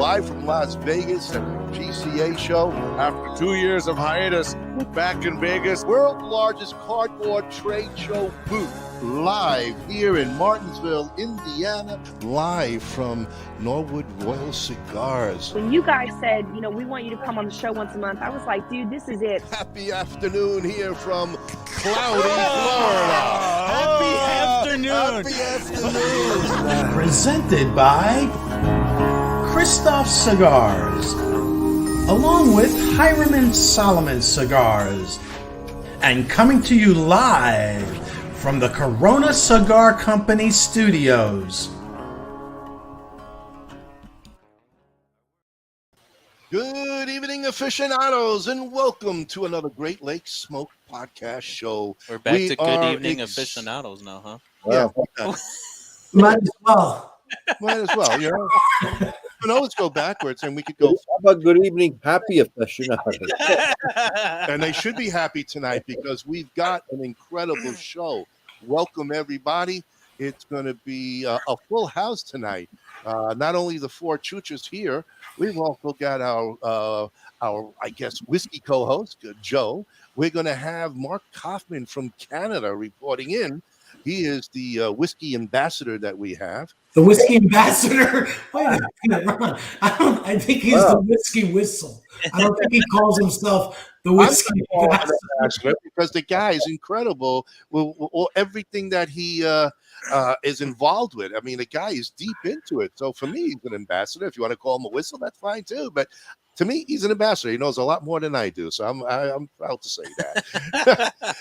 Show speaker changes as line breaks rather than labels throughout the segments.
live from Las Vegas at the GCA show. After 2 years of hiatus, we're back in Vegas, world's largest cardboard trade show booth. Live here in Martinsville, Indiana, live from Norwood Royal Cigars.
When you guys said, we want you to come on the show once a month, I was like, dude, this is it.
Happy afternoon here from cloudy Florida.
Happy afternoon.
Happy afternoon.
Presented by Kristoff Cigars, along with Hiram Solomon Cigars, and coming to you live from the Corona Cigar Company studios.
Good evening, aficionados, and welcome to another Great Lakes Smoke podcast show.
We're back to good evening aficionados now, huh?
Yeah.
Might as well.
Might as well, We can always go backwards, and we could go.
How about good evening, happy aficionados?
And they should be happy tonight because we've got an incredible show. Welcome, everybody. It's going to be a full house tonight. Not only the four choochers here, we've also got our whiskey co-host, Joe. We're going to have Mark Kaufman from Canada reporting in. He is the whiskey ambassador that we have.
The whiskey ambassador? Wait a minute, Ron. I think he's the whiskey whistle. I don't think he calls himself the whiskey ambassador.
Because the guy is incredible with everything that he is involved with. I mean, the guy is deep into it. So for me, he's an ambassador. If you want to call him a whistle, that's fine too. But to me, he's an ambassador. He knows a lot more than I do. So I'm proud to say that.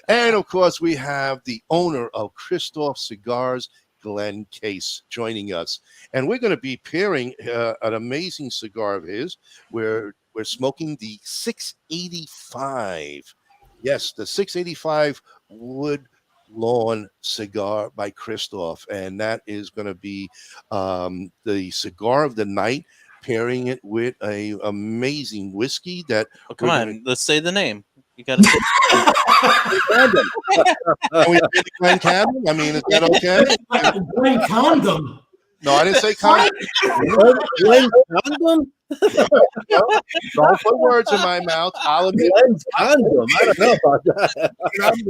And of course, we have the owner of Kristoff Cigars, Glenn Case, joining us. And we're going to be pairing an amazing cigar of his. We're smoking the 685. Yes, the 685 Woodlawn cigar by Kristoff. And that is going to be the cigar of the night, pairing it with a amazing whiskey that.
Oh, come on, let's say the name. You got to say
Can we say the Glencadam? I mean, is that okay?
Glencadam.
No, I didn't say condom.
Glencadam?
Don't put words in my mouth. I'll admit.
Glencadam? I don't know about that.
I'm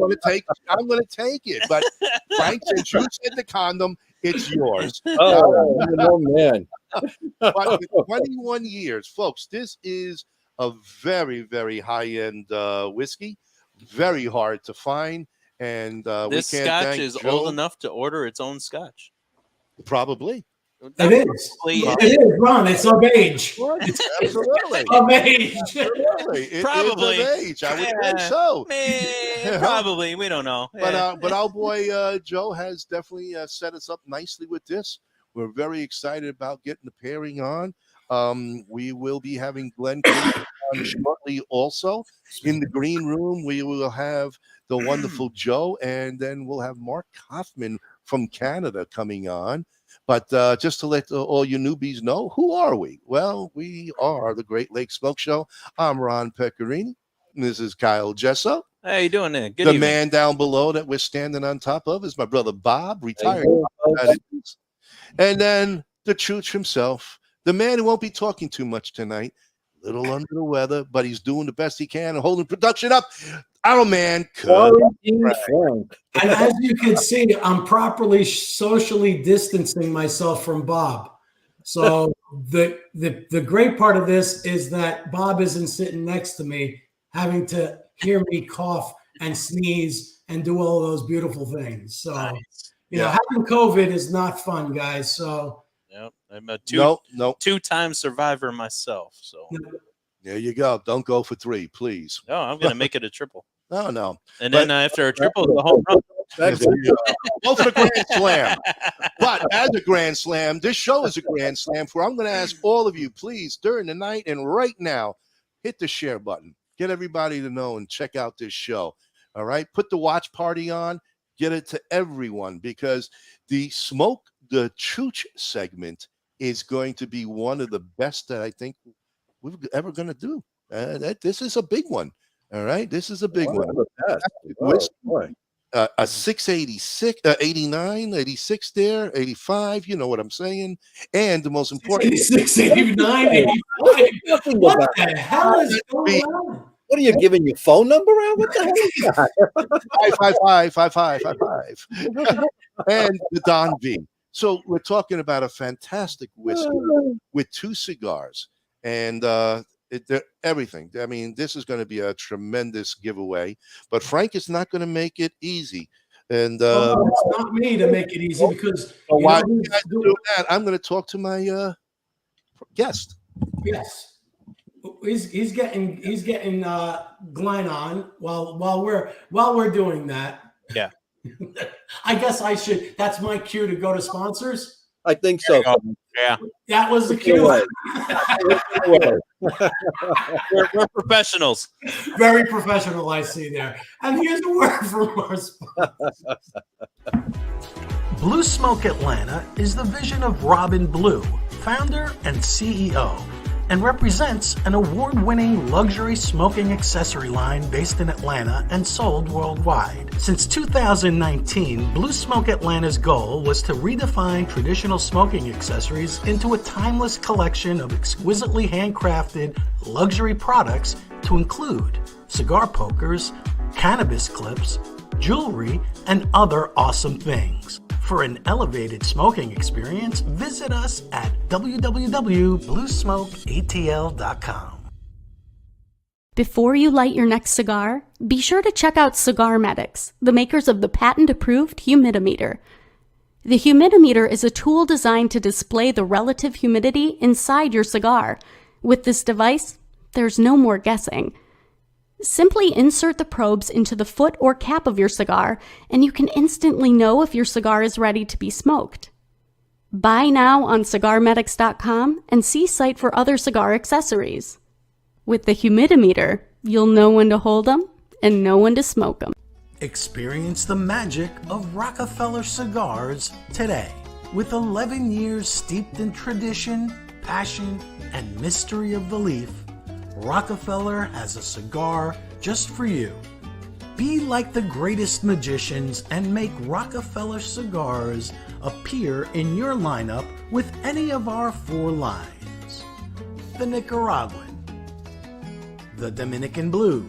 going to take it. But Frank, since you said the condom, it's yours.
Oh man.
But with 21 years, folks, this is a very, very high-end whiskey. Very hard to find. And
this
we can't
scotch
thank
is
Joe.
old enough to order its own scotch.
Probably.
It is. It is, Ron. It's of age.
Absolutely.
Of age.
Absolutely. It
Probably.
is of age. I would think so.
Probably. We don't know.
But our boy Joe has definitely set us up nicely with this. We're very excited about getting the pairing on. We will be having Glenn on shortly also. In the green room, we will have the wonderful Joe, and then we'll have Mark Kaufman from Canada coming on. But just to let all you newbies know, who are we? Well, we are the Great Lakes Smoke Show. I'm Ron Pecorini. This is Kyle Jesso.
How you doing there? Good
the
evening.
man down below that we're standing on top of is my brother Bob, retired. And then the Chooch himself, the man who won't be talking too much tonight, little under the weather, but he's doing the best he can and holding production up. Our man,
Frank.
And as you can see, I'm properly socially distancing myself from Bob. So the great part of this is that Bob isn't sitting next to me, having to hear me cough and sneeze and do all those beautiful things. So, having COVID is not fun, guys. So,
yep, I'm a two-time survivor myself. So
there you go. Don't go for 3, please.
No, I'm going to make it a triple.
No.
And then after a triple, the home run.
Go for the Grand Slam. But as a Grand Slam, this show is a Grand Slam for I'm going to ask all of you, please, during the night and right now, hit the share button. Get everybody to know and check out this show. All right? Put the watch party on. Get it to everyone because the Chooch segment is going to be one of the best that I think we're ever going to do. This is a big one. All right? This is a big one. a 686, 89, 86 there, 85. You know what I'm saying? And the most important,
86, 89, 85. What the hell is going on?
What are you giving your phone number out? What the hell is that?
555. And the Don V. So we're talking about a fantastic whiskey with 2 cigars and everything. I mean, this is going to be a tremendous giveaway. But Frank is not going to make it easy. And
it's not me to make it easy because
while you guys do that, I'm going to talk to my guest.
Yes. He's getting Glenn on while we're doing that.
Yeah.
I guess I should. That's my cue to go to sponsors.
I think so.
Yeah.
That was the cue.
We're professionals.
Very professional, I see there. And here's a word from our sponsors.
Blue Smoke Atlanta is the vision of Robin Blue, founder and CEO, and represents an award-winning luxury smoking accessory line based in Atlanta and sold worldwide. Since 2019, Blue Smoke Atlanta's goal was to redefine traditional smoking accessories into a timeless collection of exquisitely handcrafted luxury products to include cigar pokers, cannabis clips, jewelry, and other awesome things. For an elevated smoking experience, visit us at www.bluesmokeatl.com.
Before you light your next cigar, be sure to check out Cigar Medics, the makers of the patent-approved humidimeter. The humidimeter is a tool designed to display the relative humidity inside your cigar. With this device, there's no more guessing. Simply insert the probes into the foot or cap of your cigar, and you can instantly know if your cigar is ready to be smoked. Buy now on cigarmedics.com and see site for other cigar accessories. With the humidimeter, you'll know when to hold them and know when to smoke them.
Experience the magic of Rockefeller Cigars today. With 11 years steeped in tradition, passion, and mystery of belief, Rockefeller has a cigar just for you. Be like the greatest magicians and make Rockefeller Cigars appear in your lineup with any of our 4 lines. The Nicaraguan, the Dominican Blue,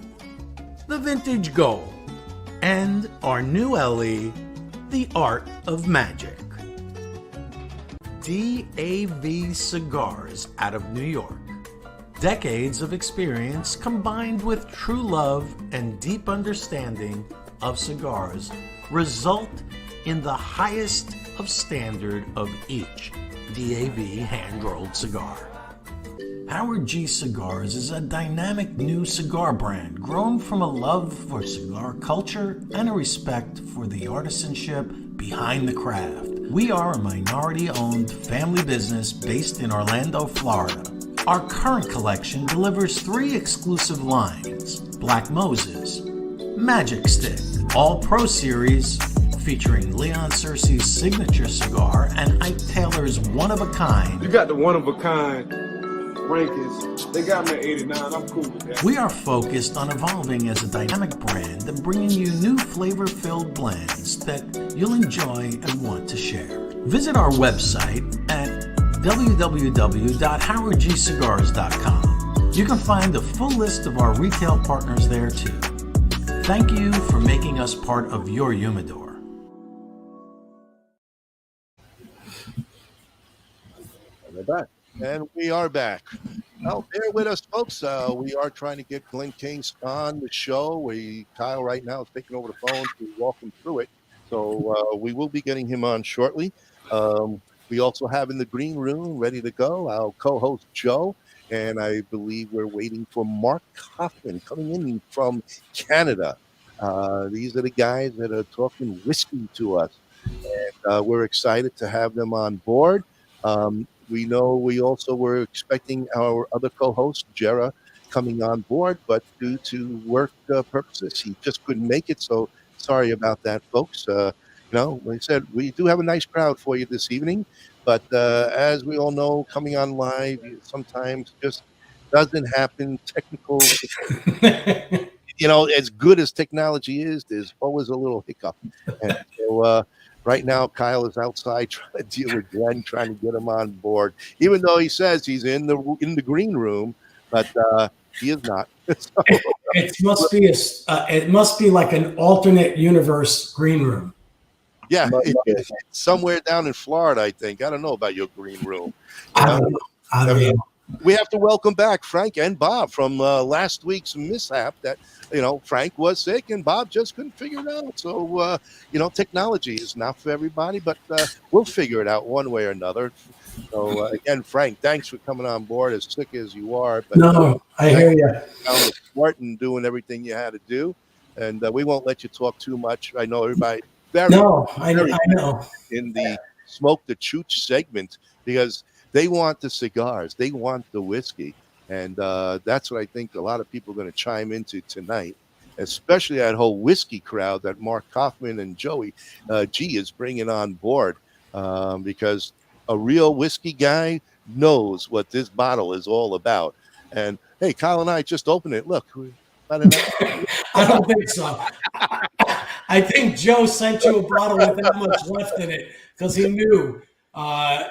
the Vintage Gold, and our new LE, the Art of Magic. DAV Cigars out of New York. Decades of experience combined with true love and deep understanding of cigars result in the highest of standard of each DAV hand-rolled cigar. Howard G Cigars is a dynamic new cigar brand grown from a love for cigar culture and a respect for the artisanship behind the craft. We are a minority-owned family business based in Orlando, Florida. Our current collection delivers 3 exclusive lines: Black Moses, Magic Stick, All Pro Series featuring Leon Searcy's signature cigar and Ike Taylor's one-of-a-kind.
You got the one-of-a-kind rankings. They got me at 89. I'm cool with that.
We are focused on evolving as a dynamic brand and bringing you new flavor-filled blends that you'll enjoy and want to share. Visit our website at www.howardgcigars.com. You can find a full list of our retail partners there too. Thank you for making us part of your humidor.
We're back.
And we are back. Now, bear with us, folks. We are trying to get Glenn Case on the show. Kyle right now is taking over the phone to walk him through it. So we will be getting him on shortly. We also have in the green room, ready to go, our co-host Joe, and I believe we're waiting for Mark Kaufman coming in from Canada. These are the guys that are talking whiskey to us, and we're excited to have them on board. We know we also were expecting our other co-host, Jerah, coming on board, but due to work purposes, he just couldn't make it, so sorry about that, folks. Like I said, we do have a nice crowd for you this evening, but as we all know, coming on live sometimes just doesn't happen. Technical you know, as good as technology is, there's always a little hiccup. And so right now, Kyle is outside trying to deal with Glenn, trying to get him on board, even though he says he's in the green room, but he is not. So,
it must be like an alternate universe green room.
yeah, it's somewhere down in Florida, I think. I don't know about your green room.
I don't know.
We have to welcome back Frank and Bob from last week's mishap that, you know, Frank was sick and Bob just couldn't figure it out. So, you know, technology is not for everybody, but we'll figure it out one way or another. So, again, Frank, thanks for coming on board as sick as you are. But,
no, I hear you.
Smart and doing everything you had to do. And we won't let you talk too much. I know everybody
I know.
In the Smoke the Chooch segment, because they want the cigars, they want the whiskey, and that's what I think a lot of people are going to chime into tonight, especially that whole whiskey crowd that Mark Kaufman and Joey G is bringing on board, because a real whiskey guy knows what this bottle is all about. And hey, Kyle and I just opened it. Look,
I don't think so. I think Joe sent you a bottle with that much left in it because he knew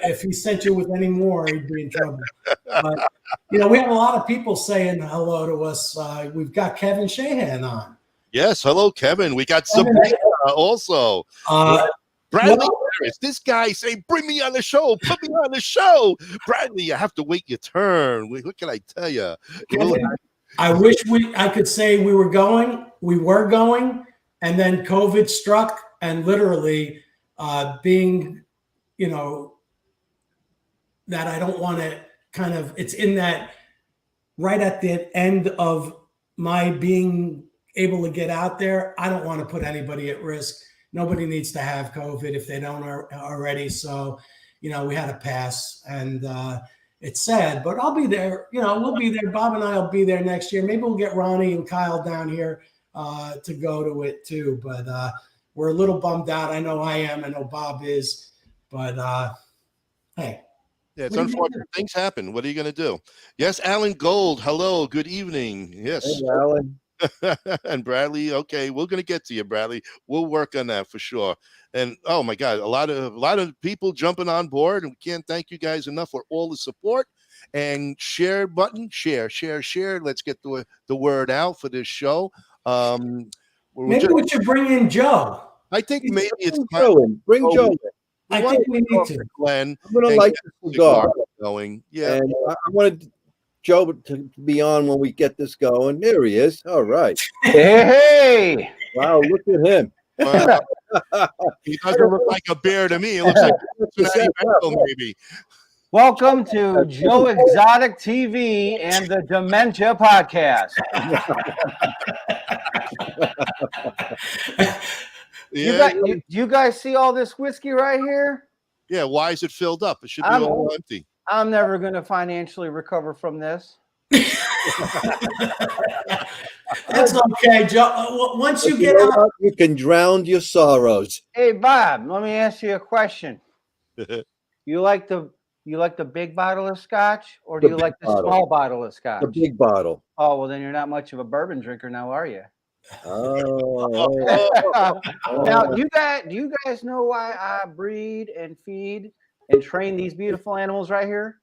if he sent you with any more, he'd be in trouble. But, you know, we have a lot of people saying hello to us. We've got Kevin Shahan on.
Yes, hello, Kevin. We got Sabrina also. Bradley Harris, this guy saying, bring me on the show, put me on the show. Bradley, you have to wait your turn. What can I tell you?
I wish I could say we were going, and then COVID struck, and literally being, you know, that I don't want to kind of, it's in that right at the end of my being able to get out there. I don't want to put anybody at risk. Nobody needs to have COVID if they don't already. So, you know, we had to pass, and it's sad, but I'll be there. You know, we'll be there. Bob and I will be there next year. Maybe we'll get Ronnie and Kyle down here to go to it too. But we're a little bummed out. I know I am. I know Bob is. But hey.
Yeah, it's unfortunate. Things happen. What are you going to do? Yes, Alan Gold. Hello. Good evening. Yes.
Hey, Alan.
And Bradley, okay, we're gonna get to you, Bradley. We'll work on that for sure. And oh my God, a lot of people jumping on board, and we can't thank you guys enough for all the support. And share button, share. Let's get the word out for this show.
Maybe we should bring in Joe.
I think maybe it's
bring Joe in.
I think we need to.
Glenn,
I'm gonna like the cigar
going. Yeah,
and I wanted Joe to be on when we get this going. There he is. All right.
Hey!
Wow, look at him.
He doesn't look like a bear to me. It looks like Cincinnati Bengals, maybe.
Welcome to Joe Exotic TV and the Dementia Podcast. You guys see all this whiskey right here?
Yeah, why is it filled up? It should be all empty.
I'm never going to financially recover from this.
That's okay, Joe. Once you get out,
you can drown your sorrows.
Hey, Bob, let me ask you a question. You like the big bottle of scotch, or do you like the small bottle of scotch?
The big bottle.
Oh, well, then you're not much of a bourbon drinker now, are you?
Oh.
Now, do you guys know why I breed and feed and train these beautiful animals right here?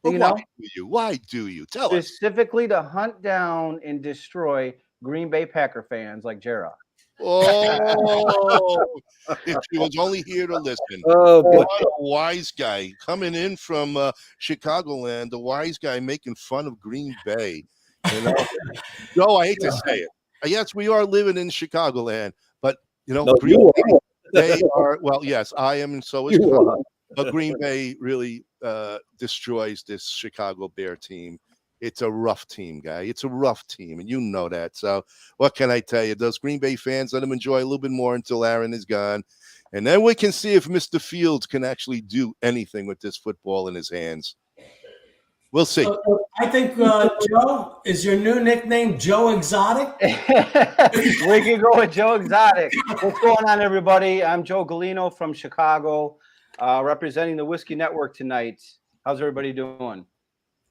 Do you know?
Why do you? Tell us.
Specifically to hunt down and destroy Green Bay Packer fans like Jerah.
Oh, if she was only here to listen.
Oh,
what a wise guy coming in from Chicagoland, the wise guy making fun of Green Bay. You know? Joe, I hate to say it. Yes, we are living in Chicagoland, but you know, Green Bay, they are. Well, yes, I am, and so is Kyle. But Green Bay really destroys this Chicago Bear team. It's a rough team, guy. It's a rough team, and you know that. So what can I tell you? Those Green Bay fans, let them enjoy a little bit more until Aaron is gone. And then we can see if Mr. Fields can actually do anything with this football in his hands. We'll see.
I think, Joe, is your new nickname Joe Exotic?
We can go with Joe Exotic. What's going on, everybody? I'm Joe Galino from Chicago, representing the Whiskey Network tonight. How's everybody doing?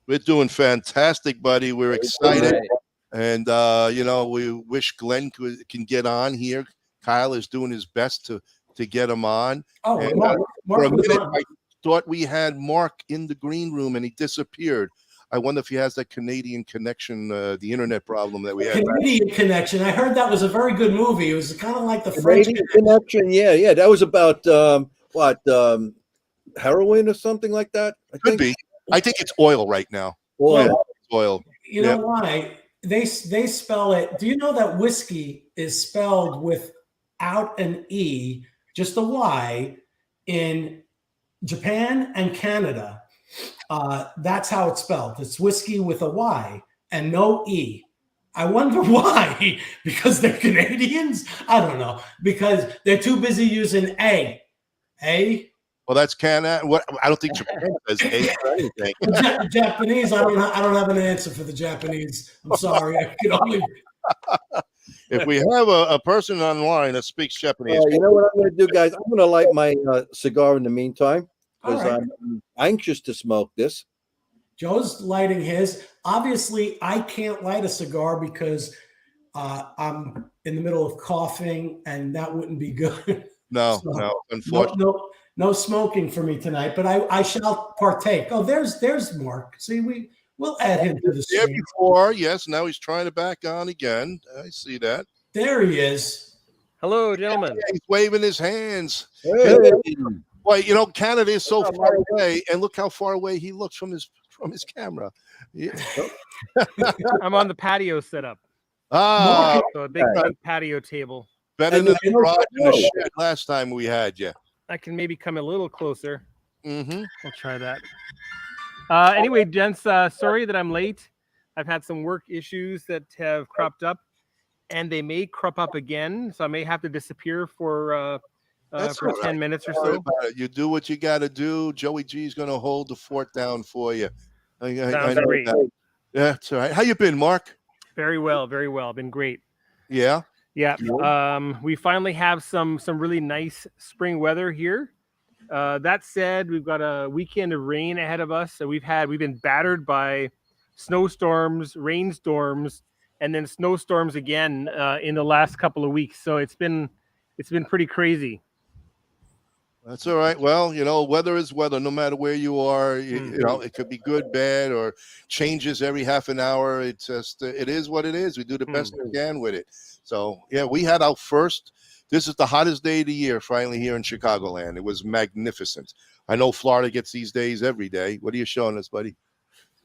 We're doing fantastic, buddy. We're excited. And we wish Glenn can get on here. Kyle is doing his best to get him on.
Oh,
and,
Mark
for a
was
minute,
on.
I thought we had Mark in the green room, and he disappeared. I wonder if he has that Canadian connection, the internet problem that we had.
Canadian Connection. I heard that was a very good movie. It was kind of like the French
Connection. Yeah. That was about heroin or something like that.
Could be. I think it's oil right now. Oil.
You know why? They spell it. Do you know that whiskey is spelled without an E, just a Y, in Japan and Canada? That's how it's spelled. It's whiskey with a Y and no E. I wonder why. Because they're Canadians? I don't know. Because they're too busy using A.
Well, that's Canada. What? I don't think Japan says A or anything.
Japanese. I don't have an answer for the Japanese. I'm sorry. I can only.
If we have a person online that speaks Japanese,
you know what I'm going to do, guys? I'm going to light my cigar in the meantime because I'm anxious to smoke this.
Joe's lighting his. Obviously, I can't light a cigar because I'm in the middle of coughing, and that wouldn't be good.
No, unfortunately.
No smoking for me tonight, but I shall partake. Oh, there's Mark. See, we'll add him to the stream.
Before, yes. Now he's trying to back on again. I see that.
There he is.
Hello, gentlemen.
He's waving his hands.
Hey.
Boy, Canada is so far away, and look how far away he looks from his camera. Yeah.
I'm on the patio setup.
So
a big patio table.
Better than the garage in the shed last time we had you.
I can maybe come a little closer.
Mm-hmm.
We'll try that. Anyway, gents, sorry that I'm late. I've had some work issues that have cropped up, and they may crop up again, so I may have to disappear for 10 minutes or so.
You do what you got to do. Joey G is going to hold the fort down for you.
Sounds great.
Yeah, that's all right. How you been, Mark?
Very well. Been great.
Yeah.
Yeah. We finally have some really nice spring weather here. That said, we've got a weekend of rain ahead of us. So we've been battered by snowstorms, rainstorms, and then snowstorms again in the last couple of weeks. So it's been pretty crazy.
That's all right. Well, weather is weather. No matter where you are, it could be good, bad, or changes every half an hour. It's just, it is what it is. We do the best we can with it. So, yeah, we had our first. This is the hottest day of the year finally here in Chicagoland. It was magnificent. I know Florida gets these days every day. What are you showing us, buddy?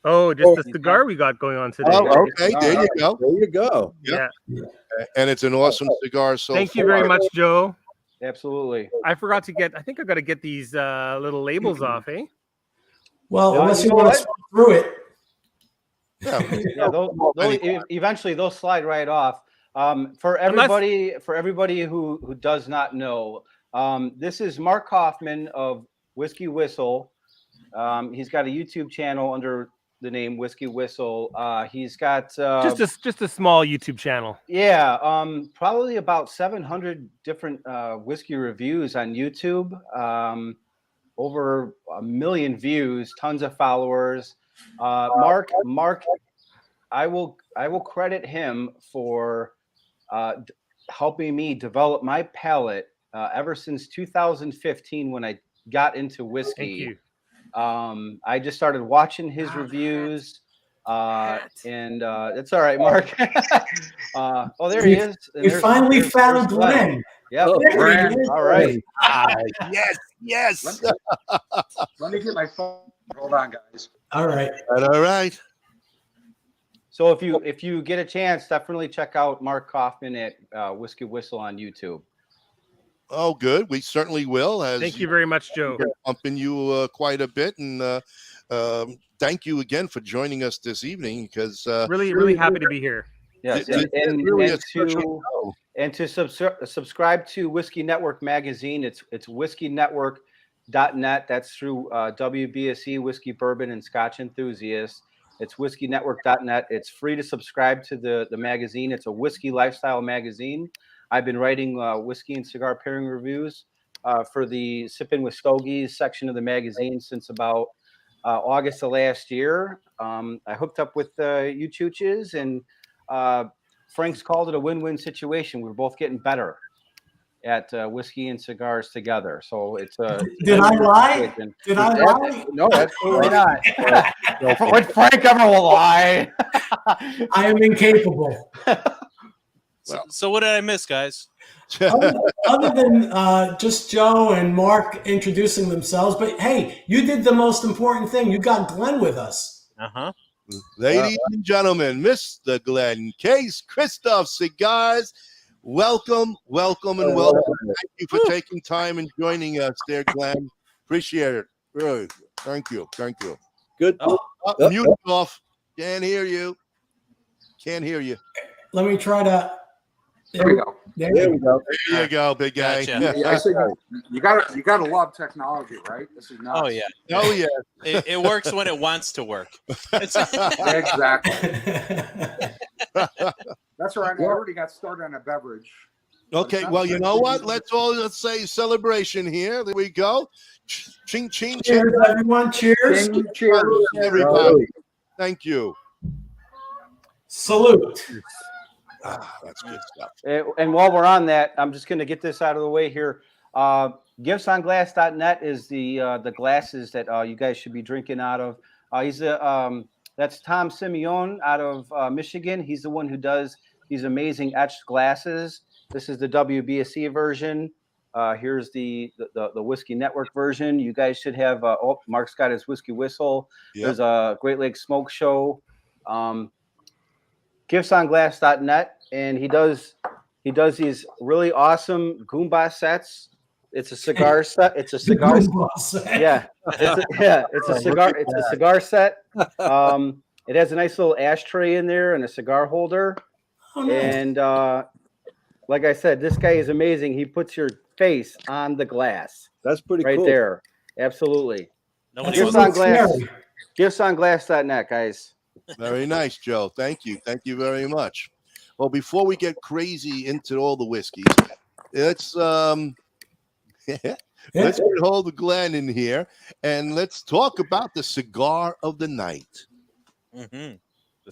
Oh, just the cigar we got going on today.
Oh, okay. There you go.
There you go.
Yeah.
And it's an awesome cigar. So
thank you very much, Joe.
Absolutely.
I forgot to I think I got to get these little labels off, eh?
Well, unless you want to scroll through it.
Yeah, eventually they'll slide right off. For everybody who does not know, this is Mark Kaufman of Whiskey Whistle. He's got a YouTube channel under the name Whiskey Whistle. He's got
just a small YouTube channel.
Yeah, probably about 700 different whiskey reviews on YouTube. Over 1 million views, tons of followers. Mark, I will credit him for helping me develop my palate ever since 2015 when I got into whiskey.
Thank you.
I just started watching his reviews, and it's all right, Mark. Oh, there he is.
We finally found Glenn.
Yeah,
all right.
Yes.
Let me get my phone. Hold on, guys.
All right.
All right.
So if you get a chance, definitely check out Mark Kaufman at Whiskey Whistle on YouTube.
Oh, good. We certainly will.
Thank you very much, Joe.
Pumping you quite a bit, and thank you again for joining us this evening. Because
really happy to be here.
Yes, and to subscribe to Whiskey Network magazine. It's whiskeynetwork.net. That's through WBSE Whiskey, Bourbon, and Scotch Enthusiasts. It's whiskeynetwork.net. It's free to subscribe to the magazine. It's a whiskey lifestyle magazine. I've been writing whiskey and cigar pairing reviews for the Sippin' with Stogies section of the magazine since about August of last year. I hooked up with you chooches, and Frank's called it a win-win situation. We're both getting better at whiskey and cigars together. So it's a.
Did I lie? Did I lie?
No, absolutely not. Would Frank ever lie?
I am incapable.
So what did I miss, guys?
Other than just Joe and Mark introducing themselves, but hey, you did the most important thing. You got Glenn with us.
Ladies and gentlemen, Mr. Glenn Case, Kristoff Cigars. Welcome, welcome, and welcome. Thank you for taking time and joining us there, Glenn. Appreciate it. Really. Thank you. Thank you.
Good.
Mute off. Can't hear you. Can't hear you.
Let me try to.
There we go.
There
we go. There you go, big guy.
Gotcha. I see, you gotta love technology, right? This is nuts.
Oh yeah.
Oh yeah.
It works when it wants to work.
Exactly. That's right. I already got started on a beverage.
Okay, well, you know what? Let's say celebration here. There we go. Ching, ching,
cheers,
ching.
everyone. Cheers.
Ching, cheers.
Everybody. Thank you.
Salute.
That's good stuff.
And while we're on that, I'm just going to get this out of the way here. Giftsonglass.net is the glasses that you guys should be drinking out of. That's Tom Simeone out of Michigan. He's the one who does these amazing etched glasses. This is the WBSE version. Here's the Whiskey Network version. You guys should have. Mark's got his Whiskey Whistle. Yep. There's a Great Lakes Smoke Show. Giftsonglass.net, and he does these really awesome Goomba sets. It's a cigar set. It's a cigar set. Yeah. It's a cigar. It's a cigar set. It has a nice little ashtray in there and a cigar holder.
Oh, nice.
And like I said, this guy is amazing. He puts your face on the glass.
That's pretty
right
cool.
there. Absolutely. Giftsonglass.net, guys.
Very nice, Joe. Thank you. Thank you very much. Well, before we get crazy into all the whiskeys, let's get hold of Glenn in here and let's talk about the cigar of the night.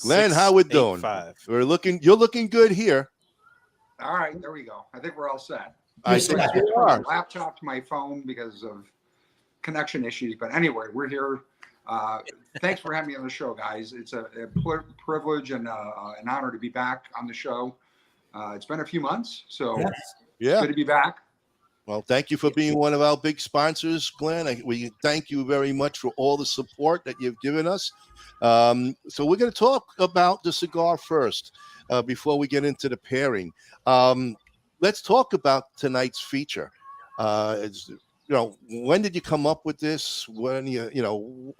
Glenn, how we doing? You're looking good here.
All right, there we go. I think we're all set.
I think you are.
Laptop to my phone because of connection issues, but anyway, we're here. Thanks for having me on the show, guys. It's a privilege and an honor to be back on the show. It's been a few months, so
yeah,
good to be back.
Well, thank you for being one of our big sponsors, Glenn. We thank you very much for all the support that you've given us. So we're going to talk about the cigar first before we get into the pairing. Let's talk about tonight's feature. When did you come up with this? When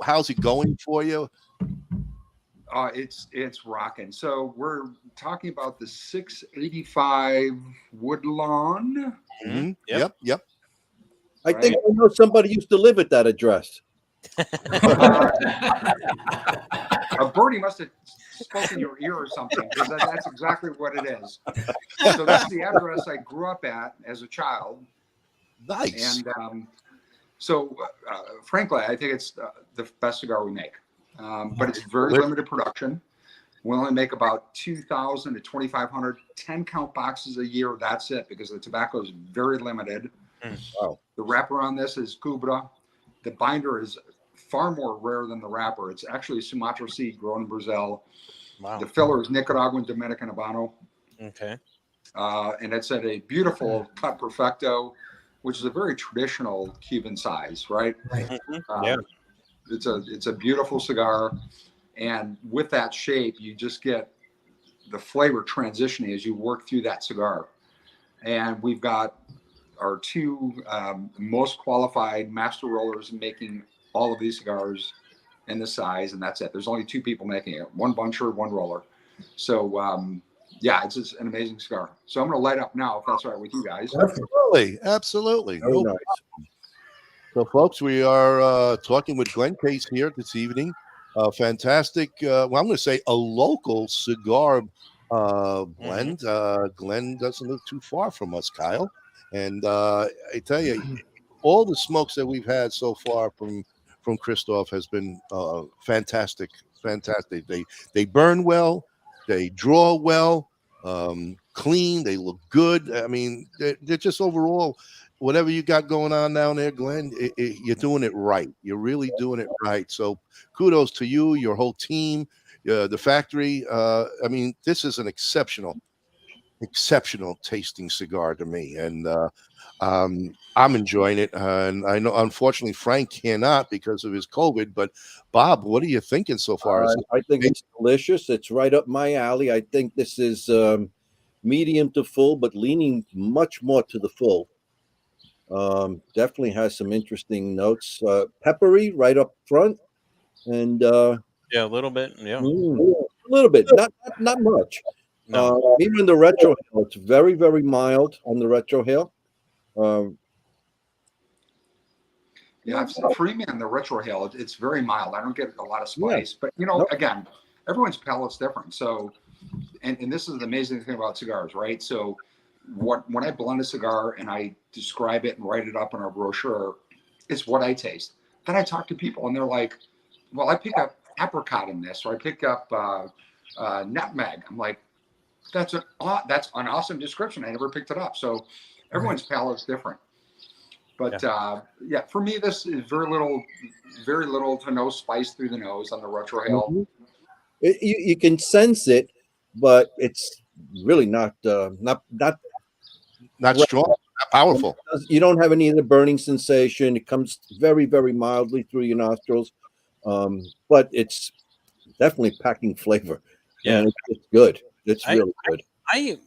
how's it going for you?
It's rocking. So we're talking about the 685 Woodlawn.
Mm-hmm. Yep.
I think I know somebody used to live at that address.
Bernie must have spoken your ear or something, because that's exactly what it is. So that's the address I grew up at as a child.
Nice.
And frankly, I think it's the best cigar we make. But it's very limited production. We only make about 2,000 to 2,500 10-count boxes a year. That's it, because the tobacco is very limited.
Wow.
The wrapper on this is Cubra. The binder is far more rare than the wrapper. It's actually Sumatra seed grown in Brazil. Wow. The filler is Nicaraguan Dominican Habano.
Okay.
And it's at a beautiful cut Perfecto, which is a very traditional Cuban size, right?
Yeah.
It's a beautiful cigar, and with that shape, you just get the flavor transitioning as you work through that cigar. And we've got our two most qualified master rollers making all of these cigars in this size, and that's it. There's only two people making it: one buncher, one roller. So it's just an amazing cigar. So I'm going to light up now, if that's all right with you guys.
Absolutely.
Very nice.
So, folks, we are talking with Glenn Case here this evening. Fantastic. I'm going to say a local cigar blend. Glenn doesn't live too far from us, Kyle. And I tell you, all the smokes that we've had so far from Kristoff has been fantastic. Fantastic. They burn well. They draw well, clean. They look good. I mean, they're just overall, whatever you got going on down there, Glenn, you're doing it right. You're really doing it right. So kudos to you, your whole team, the factory. I mean, this is an exceptional tasting cigar to me, and I'm enjoying it. And I know, unfortunately, Frank cannot because of his COVID. But Bob, what are you thinking so far?
I think it's delicious. It's right up my alley. I think this is medium to full, but leaning much more to the full. Definitely has some interesting notes. Peppery right up front, and
yeah, a little bit. Yeah,
a little bit, not much.
No.
Even the retro hill, it's very, very mild on the retro hill.
Yeah, for me on the retro hill, it's very mild. I don't get a lot of spice, but you know, again, everyone's palate's different. So, and this is the amazing thing about cigars, right? So, when I blend a cigar and I describe it and write it up in our brochure, it's what I taste. Then I talk to people and they're like, "Well, I pick up apricot in this, or I pick up nutmeg." I'm like, that's an awesome description. I never picked it up. So everyone's palate's different. But yeah, for me, this is very little to no spice through the nose on the retro hill.
You can sense it, but it's really not
strong, not powerful.
You don't have any of the burning sensation. It comes very, very mildly through your nostrils, but it's definitely packing flavor.
Yeah,
and it's good. It's really good.
I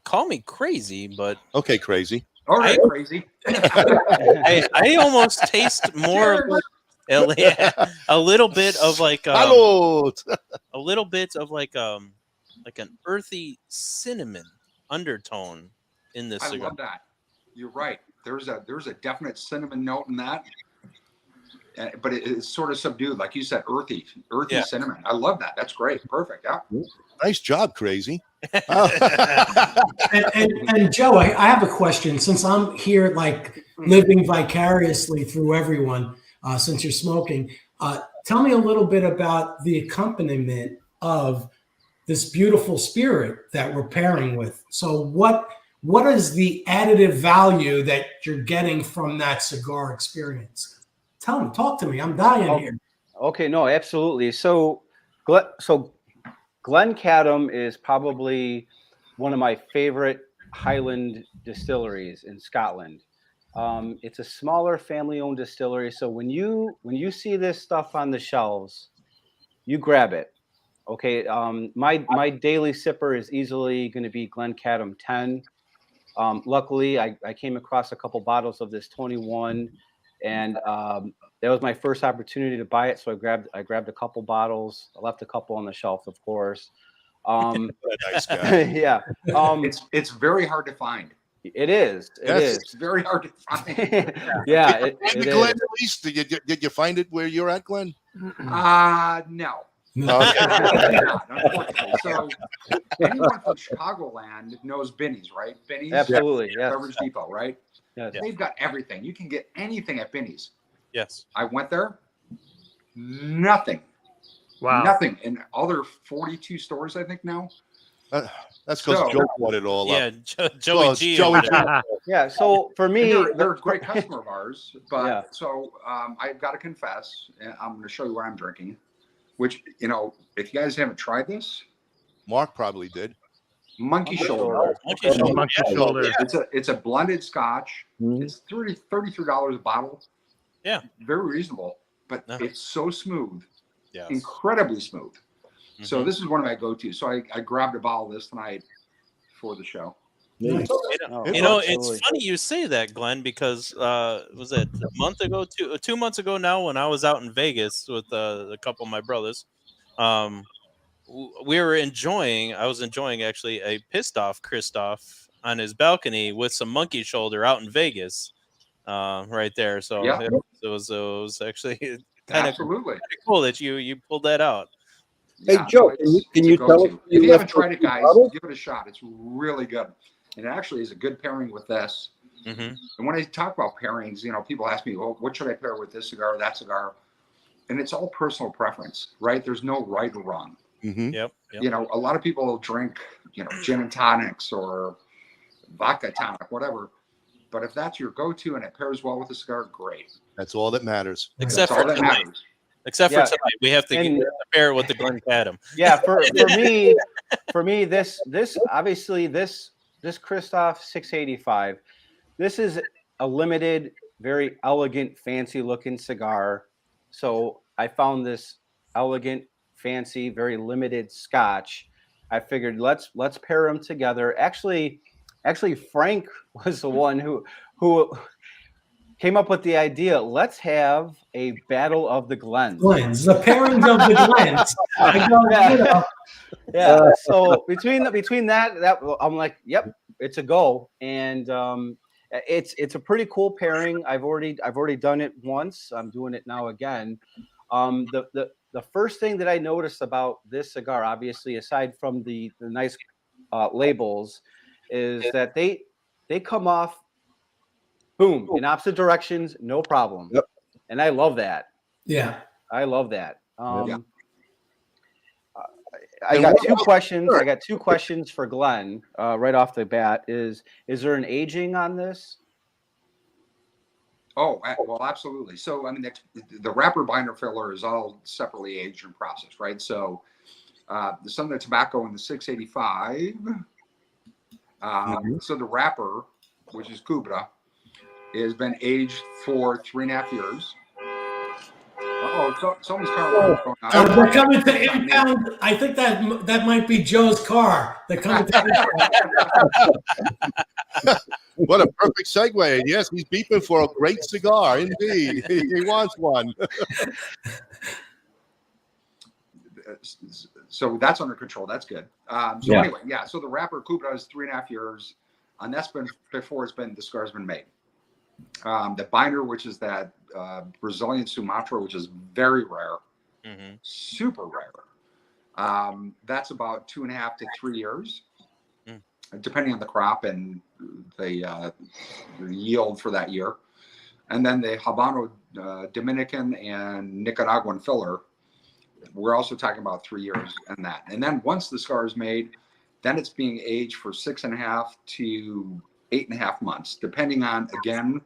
call me crazy, but
okay, crazy.
All right, crazy.
I almost taste more a little bit of like a little bit of like an earthy cinnamon undertone in this cigar.
I love that. You're right. There's a definite cinnamon note in that, but it's sort of subdued, like you said, earthy cinnamon. I love that. That's great. Perfect. Yeah.
Nice job, crazy.
and Joe, I have a question. Since I'm here, like living vicariously through everyone, since you're smoking, tell me a little bit about the accompaniment of this beautiful spirit that we're pairing with. So, what is the additive value that you're getting from that cigar experience? Talk to me. I'm dying here.
Okay, no, absolutely. So Glencadam is probably one of my favorite Highland distilleries in Scotland. It's a smaller family-owned distillery. So when you see this stuff on the shelves, you grab it. Okay, my daily sipper is easily going to be Glencadam 10. Luckily, I came across a couple bottles of this 21, and that was my first opportunity to buy it. So I grabbed a couple bottles. I left a couple on the shelf, of course.
Nice guy.
Yeah.
It's very hard to find.
It is.
It's very hard to find.
Yeah. It
Glenn,
is.
at least did you find it where you're at, Glenn?
No.
Okay.
Unfortunately. So anyone from Chicagoland knows Binny's, right? Binny's,
Absolutely. Yes.
Beverage Depot, right?
Yes.
They've got everything. You can get anything at Binny's.
Yes.
I went there. Nothing.
Wow.
Nothing. In other 42 stores, I think now.
That's because Joe bought it all up.
Joey G.
Yeah. So for me,
they're a great customer of ours. But so I've got to confess, and I'm going to show you what I'm drinking. Which, you know, if you guys haven't tried this,
Mark probably did.
Monkey Shoulder.
Monkey Shoulder.
Yeah. It's a blended Scotch. It's $33 a bottle.
Yeah,
very reasonable, but it's so smooth, incredibly smooth.
Mm-hmm.
So this is one of my go-tos. So I grabbed a bottle this tonight for the show.
Nice. You know, it's funny you say that, Glenn, because was it a month ago, 2 months ago now, when I was out in Vegas with a couple of my brothers, I was enjoying actually a pissed off Kristoff on his balcony with some Monkey Shoulder out in Vegas, right there. So it was actually kind of cool that you pulled that out.
Hey, Joe, can you tell us?
If you haven't tried it, guys, give it a shot. It's really good. And it actually is a good pairing with this.
Mm-hmm.
And when I talk about pairings, you know, people ask me, well, what should I pair with this cigar or that cigar? And it's all personal preference, right? There's no right or wrong.
Yep.
You know, a lot of people drink, you know, gin and tonics or vodka tonic, whatever. But if that's your go-to and it pairs well with a cigar, great.
That's all that matters.
Except
That's
for
all that
tonight.
matters.
Except for tonight, we have to pair it with the Glencadam.
Yeah, for me, this obviously this Kristoff 685, this is a limited, very elegant, fancy looking cigar. So I found this elegant, fancy, very limited Scotch. I figured let's pair them together. Actually, Frank was the one who came up with the idea. Let's have a battle of the Glens.
The pairings of the Glens. I go, you know.
Yeah. So between that I'm like, yep, it's a go. And it's a pretty cool pairing. I've already done it once. I'm doing it now again. The first thing that I noticed about this cigar, obviously, aside from the nice labels, is that they come off, boom, in opposite directions, no problem.
Yep.
And I love that.
Yeah.
I love that.
Yeah.
I got two questions. I got two questions for Glenn right off the bat. Is there an aging on this?
Oh, well, absolutely. So, I mean, the wrapper, binder, filler is all separately aged and processed, right? So, some of the tobacco in the 685. So the wrapper, which is Cubra, has been aged for 3.5 years. Oh, someone's car going on.
They're coming to impound. I think that might be Joe's car. They're coming to
What a perfect segue. Yes, he's beeping for a great cigar. Indeed. He wants one.
So that's under control. That's good. Anyway, yeah. So the wrapper Cubra is 3.5 years. And that's been before the cigar's been made. The binder, which is that Brazilian Sumatra, which is very rare, super rare. That's about 2.5 to 3 years, depending on the crop and the yield for that year. And then the Habano Dominican and Nicaraguan filler, we're also talking about 3 years and that. And then once the cigar is made, then it's being aged for 6.5 to 8.5 months, depending on, again,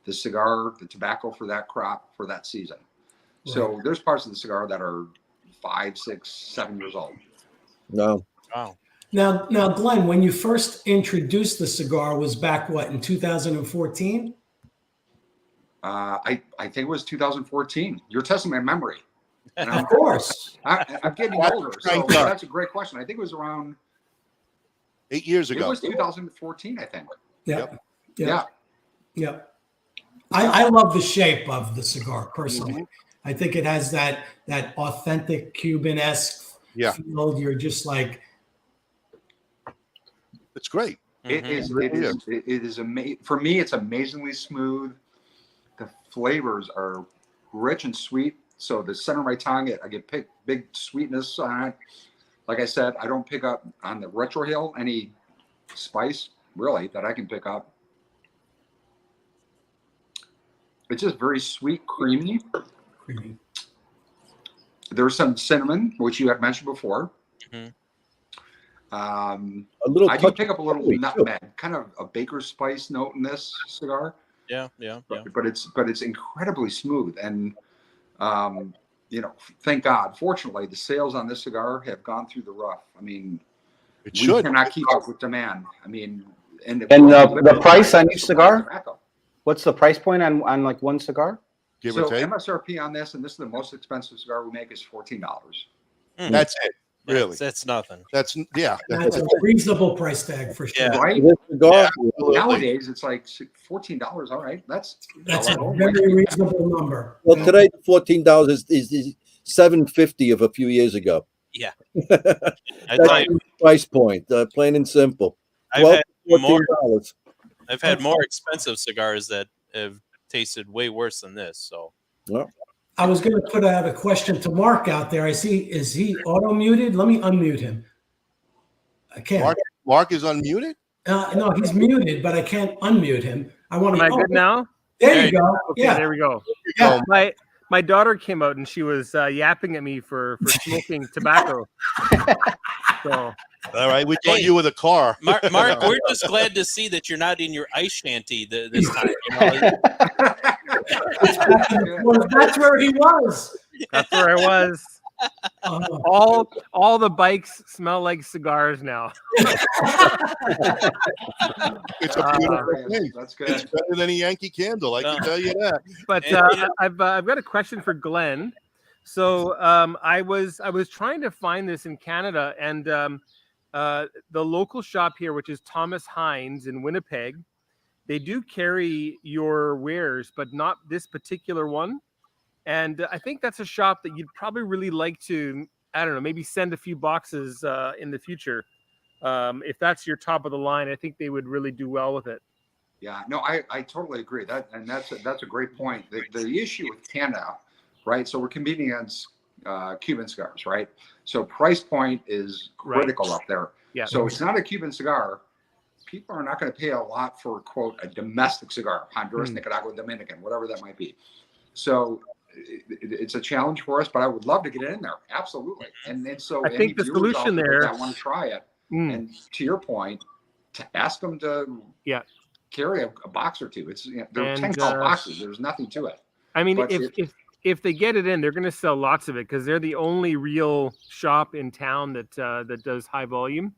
the cigar, the tobacco for that crop for that season. Right. So there's parts of the cigar that are 5, 6, 7 years old.
No.
Wow.
Now, Glenn, when you first introduced the cigar was back, what, in 2014?
I think it was 2014. You're testing my memory.
Of course.
I'm getting older, so that's a great question. I think it was around
8 years ago.
It was 2014, I think.
Yep.
Yeah.
I love the shape of the cigar personally. I think it has that authentic Cuban-esque feel. You're just like,
it's great.
It is amazing. For me, it's amazingly smooth. The flavors are rich and sweet. So the center of my tongue, I get big sweetness on it. Like I said, I don't pick up on the retrohale any spice really that I can pick up. It's just very sweet, creamy. There's some cinnamon, which you had mentioned before.
A little.
I do pick up a little nutmeg, kind of a baker's spice note in this cigar.
Yeah.
But it's incredibly smooth, and thank God. Fortunately, the sales on this cigar have gone through the roof. I mean, we cannot keep up with demand. I mean, and
the price on each cigar.
Tobacco.
What's the price point on like one cigar?
Give or take.
MSRP on this, and this is the most expensive cigar we make, is $14.
That's it. Really,
that's nothing.
That's a reasonable price tag for sure.
Yeah. Right?
Yeah,
nowadays, it's like $14. All right, that's
a very reasonable number.
Well, today $14 is $7.50 of a few years ago.
Yeah,
that's the price point, plain and simple.
I've had more expensive cigars that have tasted way worse than this. So,
well,
I was going to put out a question to Mark out there. I see. Is he auto muted? Let me unmute him. I can't.
Mark is unmuted?
No, he's muted, but I can't unmute him. I want to.
Am I good now?
There you go.
Okay,
yeah.
There we go.
Yeah.
my daughter came out and she was yapping at me for smoking tobacco. So,
all right, we thought you were the car.
Mark, we're just glad to see that you're not in your ice shanty this time. You know?
Well, that's where he was.
That's where I was. All the bikes smell like cigars now.
It's a beautiful thing.
That's good.
It's better than a Yankee Candle, I can tell you that.
But I've got a question for Glenn. So I was trying to find this in Canada, and the local shop here, which is Thomas Hines in Winnipeg, they do carry your wares, but not this particular one. And I think that's a shop that you'd probably really like to, I don't know, maybe send a few boxes in the future. If that's your top of the line, I think they would really do well with it.
Yeah, no, I totally agree. That's a great point. The issue with Canada, right? So we're competing against Cuban cigars, right? So price point is critical up there.
Yeah.
So it's not a Cuban cigar. People are not going to pay a lot for, quote, a domestic cigar, Honduras, Nicaragua, Dominican, whatever that might be. So it's a challenge for us, but I would love to get in there. Absolutely. And then so
I think the solution there,
that want to try it, and to your point, to ask them to carry a box or two. It's they're 10-count boxes. There's nothing to it. I
mean, if they get it in, they're going to sell lots of it because they're the only real shop in town that does high volume.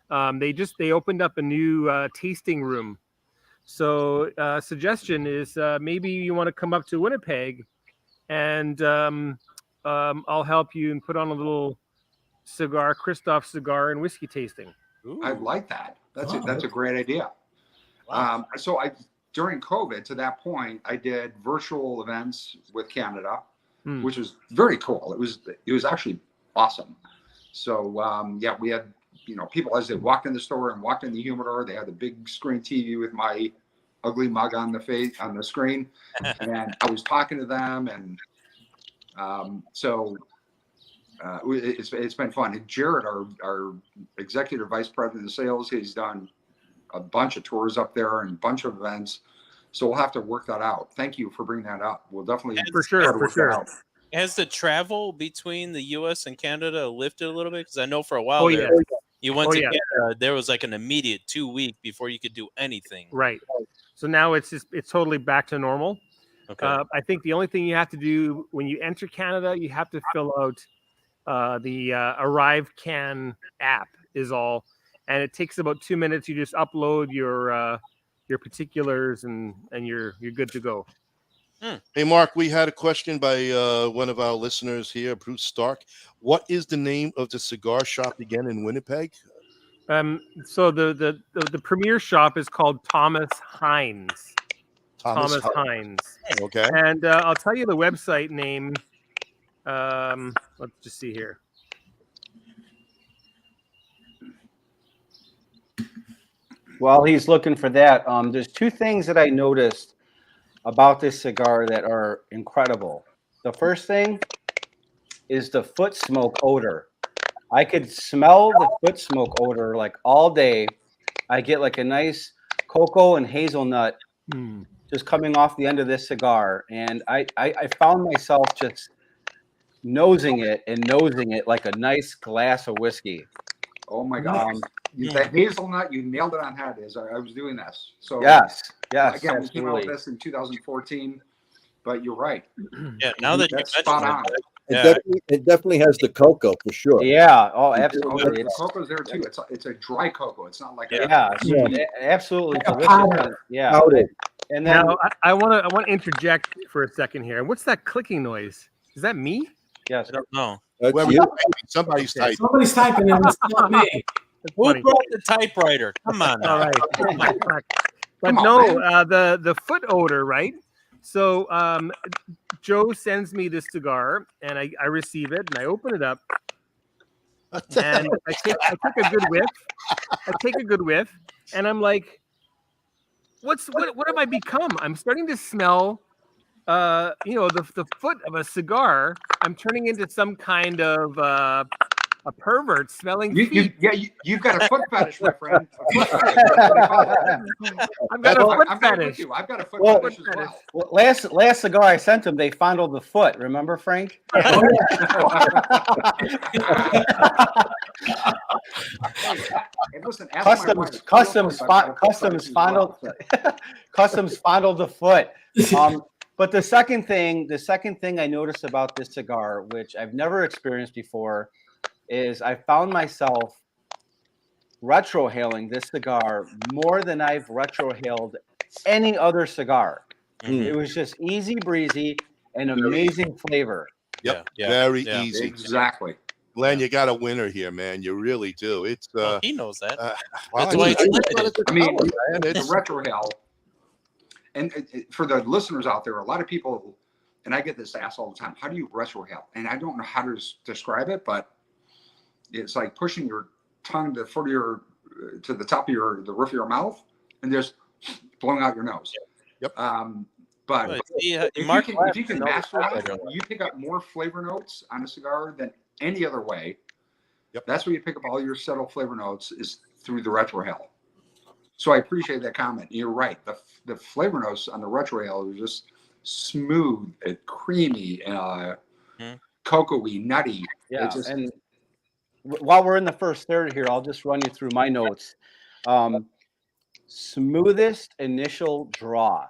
They opened up a new tasting room. So suggestion is maybe you want to come up to Winnipeg, and I'll help you and put on a little cigar, Kristoff cigar and whiskey tasting.
Ooh. I like that. That's a great idea. Wow. So during COVID, to that point, I did virtual events with Canada, which was very cool. It was actually awesome. So we had people as they walked in the store and walked in the humidor. They had the big screen TV with my ugly mug on the screen, and I was talking to them, and it's been fun. And Jerah, our executive vice president of sales, he's done a bunch of tours up there and a bunch of events. So we'll have to work that out. Thank you for bringing that up. We'll definitely
for sure.
Has the travel between the U.S. and Canada lifted a little bit? Because I know for a while you went to Canada, there was like an immediate 2 week before you could do anything.
Right. So now it's totally back to normal. Okay. I think the only thing you have to do when you enter Canada, you have to fill out the Arrive Can app is all, and it takes about 2 minutes. You just upload your particulars and you're good to go.
Hey, Mark, we had a question by one of our listeners here, Bruce Stark. What is the name of the cigar shop again in Winnipeg?
So the premier shop is called Thomas Hines. Thomas Hines.
Okay.
And I'll tell you the website name. Let's just see here.
While he's looking for that, there's two things that I noticed about this cigar that are incredible. The first thing is the foot smoke odor. I could smell the foot smoke odor like all day. I get like a nice cocoa and hazelnut just coming off the end of this cigar. And I found myself just nosing it like a nice glass of whiskey.
Oh my God. The hazelnut, you nailed it on head as I was doing this. So
yes,
again,
absolutely.
we came out with this in 2014, but you're right.
Yeah, now that
that's spot on.
It definitely has the cocoa for sure.
Yeah, absolutely.
The cocoa's there too. It's a dry cocoa. It's not like
absolutely delicious. Yeah.
And then now, I want to interject for a second here. What's that clicking noise? Is that me?
Yes.
I don't know.
Somebody's typing.
Somebody's typing, and it's not me.
Who brought the typewriter? Come on.
All right. But the foot odor, right? So Joe sends me this cigar, and I receive it, and I open it up, and I take a good whiff. I take a good whiff, and I'm like, what have I become? I'm starting to smell, the foot of a cigar. I'm turning into some kind of A pervert smelling
You,
feet.
you've got a foot fetish, my friend.
I've got a foot fetish.
I've got a foot
Well,
fetish as well.
Well, last cigar I sent him, they fondled the foot. Remember, Frank?
Hey, listen, ask my wife.
Customs fondled the foot. But the second thing I noticed about this cigar, which I've never experienced before, is I found myself retrohaling this cigar more than I've retrohaled any other cigar. It was just easy breezy and amazing flavor.
Yep, very easy.
Exactly.
Glenn, you got a winner here, man. You really do. It's
he knows that.
Well,
That's why it's limited.
I mean, the retrohale. And for the listeners out there, a lot of people, and I get this asked all the time, how do you retrohale? And I don't know how to describe it, but it's like pushing your tongue to the top of the roof of your mouth and just blowing out your nose.
Yep.
But if you can master that, you pick up more flavor notes on a cigar than any other way.
Yep.
That's where you pick up all your subtle flavor notes is through the retrohale. So I appreciate that comment. You're right. The flavor notes on the retrohale are just smooth and creamy, cocoa-y, nutty.
Yeah, and while we're in the first third here, I'll just run you through my notes. Smoothest initial draw.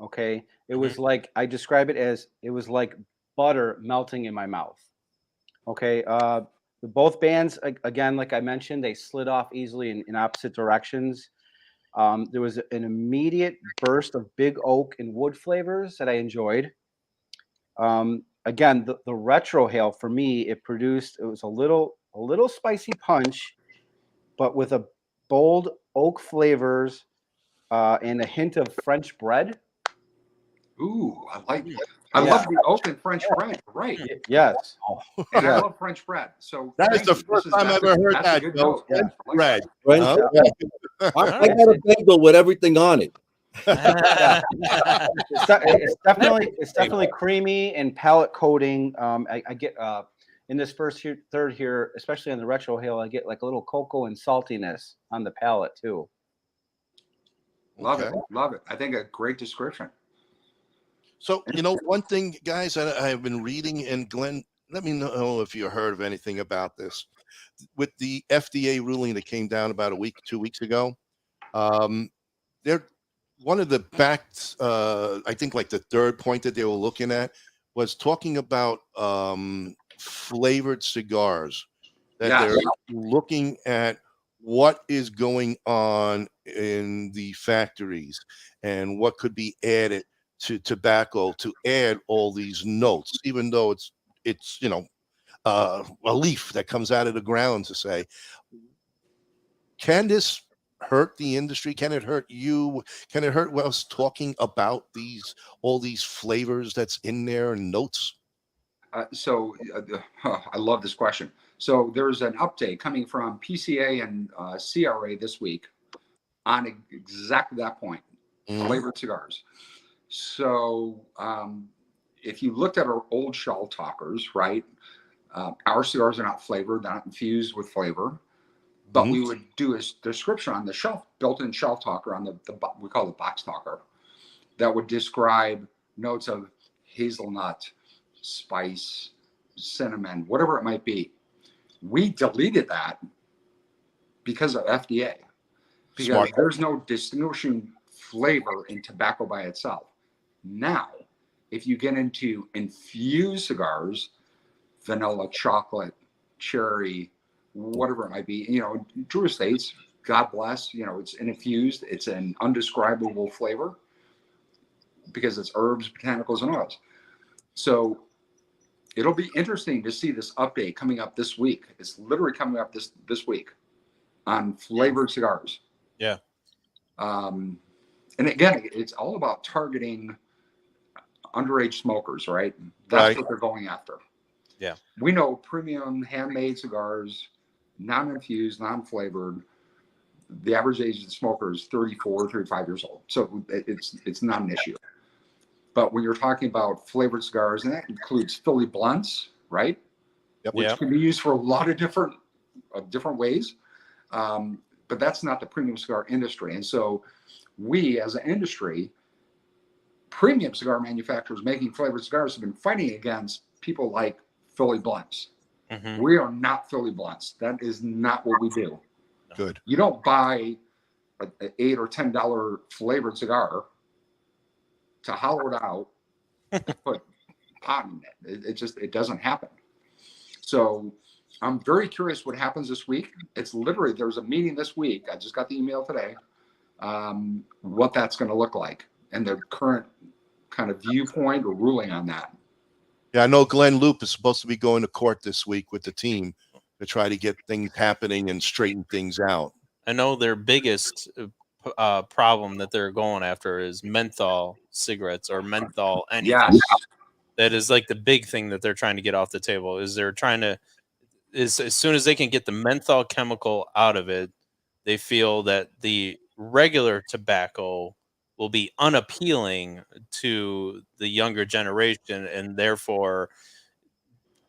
Okay, it was like, I describe it as, it was like butter melting in my mouth. Okay, both bands, again, like I mentioned, they slid off easily in opposite directions. There was an immediate burst of big oak and wood flavors that I enjoyed. Again, the retrohale for me, it was a little spicy punch, but with a bold oak flavors and a hint of French bread.
Ooh, I like it. I love the oak and French bread. Right.
Yes.
And I love French bread. So
that is the first time I've ever heard that. French bread.
I got a bagel with everything on it.
It's definitely creamy and palate coating. I get in this third here, especially on the retrohale, I get like a little cocoa and saltiness on the palate too.
Love it. I think a great description.
So, one thing, guys, I have been reading, and Glenn, let me know if you heard of anything about this. With the FDA ruling that came down about 2 weeks ago, they're one of the facts, I think like the third point that they were looking at was talking about flavored cigars, that they're looking at what is going on in the factories and what could be added to tobacco to add all these notes, even though it's a leaf that comes out of the ground, to say, can this hurt the industry? Can it hurt you? Can it hurt us talking about all these flavors that's in there and notes?
I love this question. So there's an update coming from PCA and CRA this week on exactly that point, flavored cigars. So if you looked at our old shelf talkers, right, our cigars are not flavored, they're not infused with flavor, but we would do a description on the shelf, built-in shelf talker on the we call it box talker, that would describe notes of hazelnut, spice, cinnamon, whatever it might be. We deleted that because of FDA, because there's no distinguishing flavor in tobacco by itself. Now, if you get into infused cigars, vanilla, chocolate, cherry, whatever it might be, Drew Estates, God bless, it's an infused, it's an undescribable flavor because it's herbs, botanicals, and oils. So it'll be interesting to see this update coming up this week. It's literally coming up this week on flavored cigars.
Yeah.
And again, it's all about targeting underage smokers, right? That's what they're going after.
Yeah.
We know premium handmade cigars, non-infused, non-flavored, the average age of the smoker is 34, 35 years old. So it's not an issue. But when you're talking about flavored cigars, and that includes Philly blunts, right? which can be used for a lot of different ways. But that's not the premium cigar industry. And so we, as an industry, premium cigar manufacturers making flavored cigars have been fighting against people like Philly Blunts. We are not Philly Blunts. That is not what we do.
Good.
You don't buy an $8 or $10 flavored cigar to hollow it out and put pot in it. It doesn't happen. So I'm very curious what happens this week. It's literally, there's a meeting this week. I just got the email today. What that's going to look like and the current kind of viewpoint or ruling on that.
Yeah, I know Glenn Loop is supposed to be going to court this week with the team to try to get things happening and straighten things out.
I know their biggest problem that they're going after is menthol cigarettes or menthol anything.
Yes.
That is like the big thing that they're trying to get off the table. Is they're trying to, as soon as they can get the menthol chemical out of it, they feel that the regular tobacco will be unappealing to the younger generation and therefore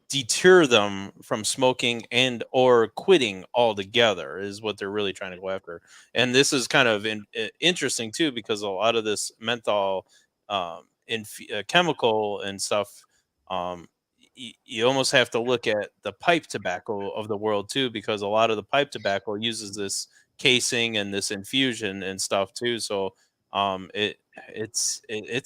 deter them from smoking and or quitting altogether is what they're really trying to go after. And this is kind of interesting too, because a lot of this menthol chemical and stuff, you almost have to look at the pipe tobacco of the world too, because a lot of the pipe tobacco uses this casing and this infusion and stuff too. So it's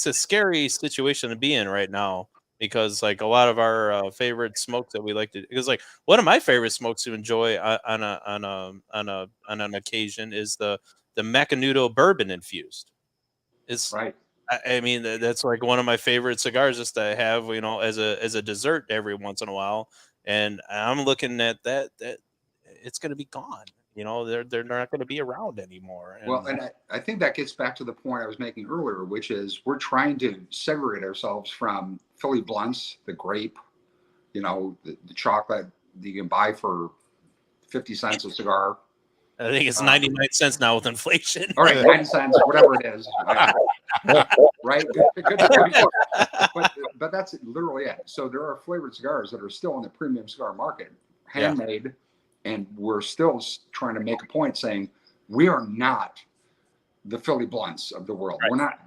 a scary situation to be in right now, because like a lot of our favorite smokes that we like to, because like one of my favorite smokes to enjoy on an occasion is the Menutillo bourbon infused. It's
right.
I mean, that's like one of my favorite cigars just to have, you know, as a dessert every once in a while. And I'm looking at that it's going to be gone. You know, they're not going to be around anymore.
Well, and I think that gets back to the point I was making earlier, which is we're trying to segregate ourselves from Philly Blunts, the grape, you know, the chocolate that you can buy for 50 cents a cigar.
I think it's 99 cents now with inflation.
All right, 90 cents, whatever it is. Right? But that's literally it. So there are flavored cigars that are still in the premium cigar market, handmade. Yeah. And we're still trying to make a point saying we are not the Philly Blunts of the world. Right. We're not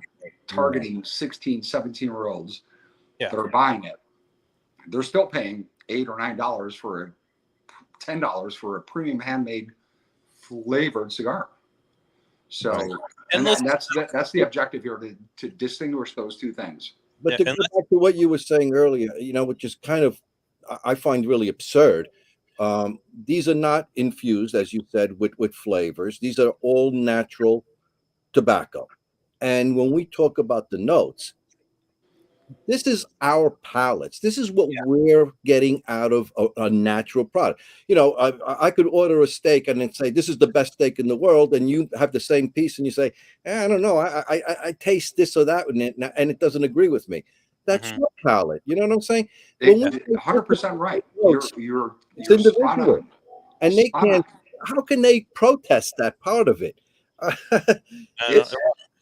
targeting 16, 17-year-olds that are buying it. They're still paying $8 or $9 for $10 for a premium handmade flavored cigar. So, and that's the objective here, to distinguish those two things.
But to go back to what you were saying earlier, you know, which is kind of, I find really absurd. These are not infused, as you said, with flavors. These are all natural tobacco. And when we talk about the notes, this is our palates. This is what we're getting out of a natural product. You know, I could order a steak and then say, this is the best steak in the world. And you have the same piece and you say, I don't know, I taste this or that and it doesn't agree with me. That's your palate. You know what I'm saying?
100% right. You're spot on.
And they can't. How can they protest that part of it?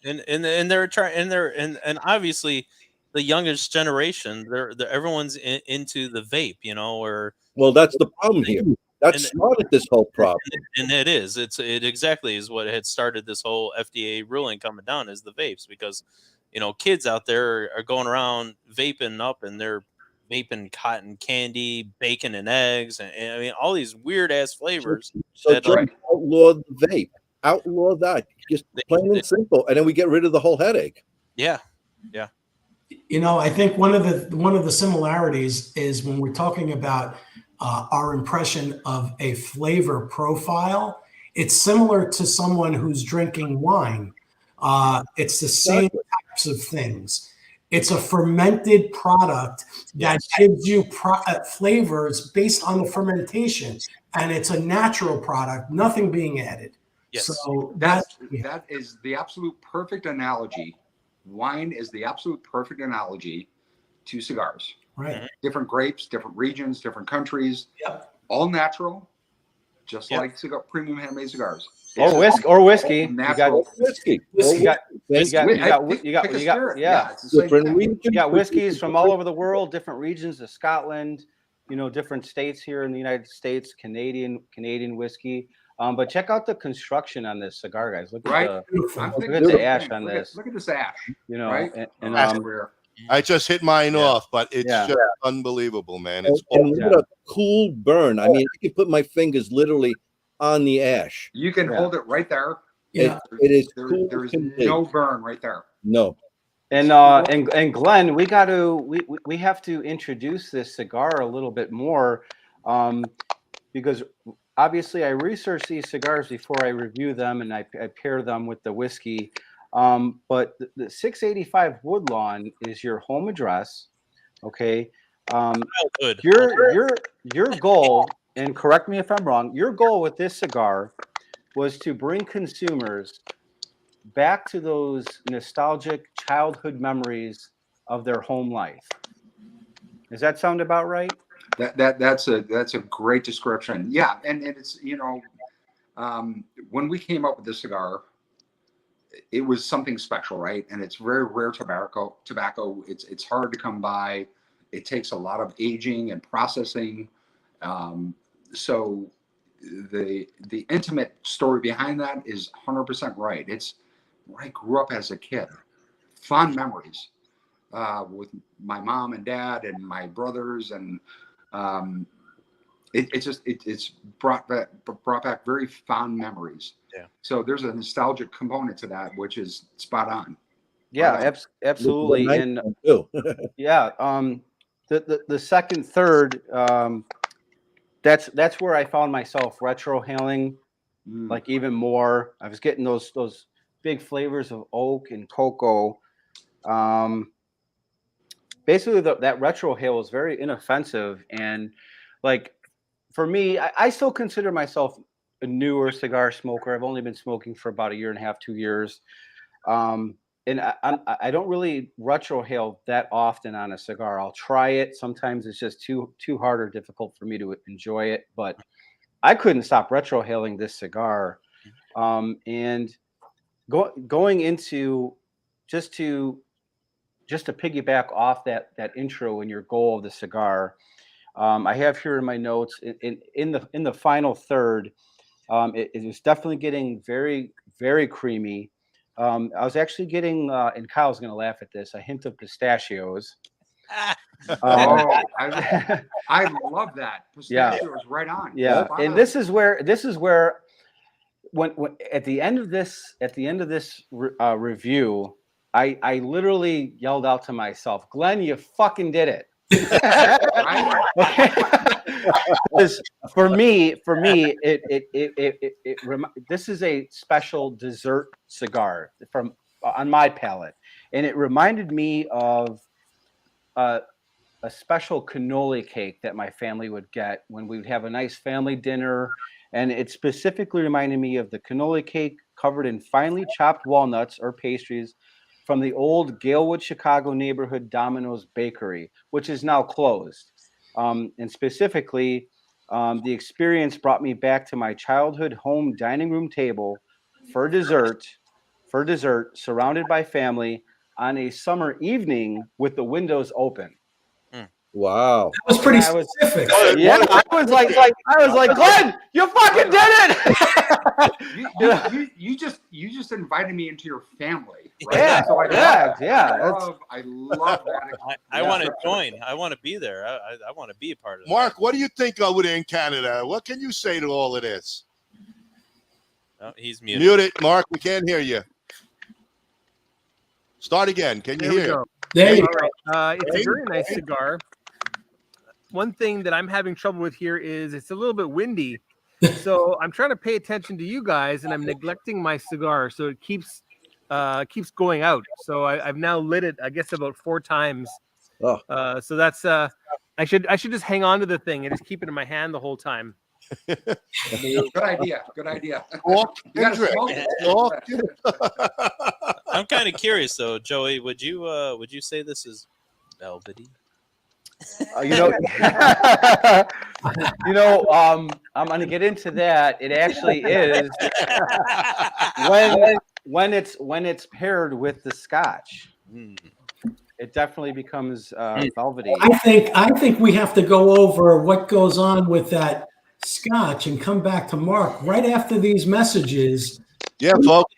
And they're trying, and obviously the youngest generation, everyone's into the vape, you know, or
well, that's the problem here. That started this whole problem,
and it is. It exactly is what had started this whole FDA ruling coming down, is the vapes, because you know, kids out there are going around vaping up, and they're vaping cotton candy, bacon and eggs, and I mean all these weird ass flavors.
So outlaw the vape, outlaw that, just plain and simple, and then we get rid of the whole headache.
Yeah.
You know, I think one of the similarities is when we're talking about our impression of a flavor profile. It's similar to someone who's drinking wine. It's the same types of things. It's a fermented product that gives you flavors based on the fermentation, and it's a natural product, nothing being added.
Yes. So that is the absolute perfect analogy. Wine is the absolute perfect analogy to cigars.
Right.
Different grapes, different regions, different countries. Yep. All natural, just like premium handmade cigars.
Or whiskey.
Natural
whiskey. You got whiskeys from all over the world, different regions of Scotland, different states here in the United States, Canadian whiskey. But check out the construction on this cigar, guys. Look at the ash on this.
Look at this ash.
Right? And
I just hit mine off, but it's just unbelievable, man. It's
and what a cool burn. I mean, I can put my fingers literally on the ash.
You can hold it right there.
It is cool.
There's no burn right there.
No.
And Glenn, we have to introduce this cigar a little bit more, because obviously I research these cigars before I review them, and I pair them with the whiskey. But the 685 Woodlawn is your home address. Okay. Your goal, and correct me if I'm wrong, your goal with this cigar was to bring consumers back to those nostalgic childhood memories of their home life. Does that sound about right?
That's a great description. Yeah, and it's when we came up with this cigar, it was something special, right? And it's very rare tobacco. It's hard to come by. It takes a lot of aging and processing. So the intimate story behind that is 100% right. It's where I grew up as a kid. Fond memories with my mom and dad and my brothers, and it's brought back very fond memories. Yeah. So there's a nostalgic component to that, which is spot on.
Yeah, absolutely. And yeah, the second, third, that's where I found myself retrohaling, like even more. I was getting those big flavors of oak and cocoa. Basically, that retrohale is very inoffensive, and like for me, I still consider myself a newer cigar smoker. I've only been smoking for about 1.5 years, 2 years. And I don't really retrohale that often on a cigar. I'll try it. Sometimes it's just too hard or difficult for me to enjoy it. But I couldn't stop retrohaling this cigar. And going into just to piggyback off that intro and your goal of the cigar, I have here in my notes in the final third. It is definitely getting very, very creamy. I was actually getting, and Kyle's going to laugh at this, a hint of pistachios.
I love that. Pistachios right on.
Yeah, and this is where when at the end of this review, I literally yelled out to myself, "Glenn, you fucking did it!" Because for me, this is a special dessert cigar on my palate, and it reminded me of a special cannoli cake that my family would get when we would have a nice family dinner, and it specifically reminded me of the cannoli cake covered in finely chopped walnuts or pastries from the old Galewood, Chicago neighborhood Domino's Bakery, which is now closed. And specifically, the experience brought me back to my childhood home dining room table for dessert, surrounded by family on a summer evening with the windows open.
Wow,
that was pretty specific.
Yeah, I was like, Glenn, you fucking did
it. You just invited me into your family, right?
Yeah, so
I love that.
I want to join. I want to be there. I want to be a part of it.
Mark, what do you think over there in Canada? What can you say to all of this?
Oh, he's muted.
Mute it, Mark. We can't hear you. Start again. Can you hear?
There you
go. It's a very nice cigar. One thing that I'm having trouble with here is it's a little bit windy. So I'm trying to pay attention to you guys, and I'm neglecting my cigar, so it keeps going out. So I've now lit it, I guess, about 4 times. So that's I should just hang on to the thing and just keep it in my hand the whole time.
Good idea.
I'm kind of curious though, Joey. Would you say this is velvety?
I'm going to get into that. It actually is when it's paired with the Scotch. it definitely becomes velvety.
I think we have to go over what goes on with that Scotch and come back to Mark right after these messages.
Yeah, folks.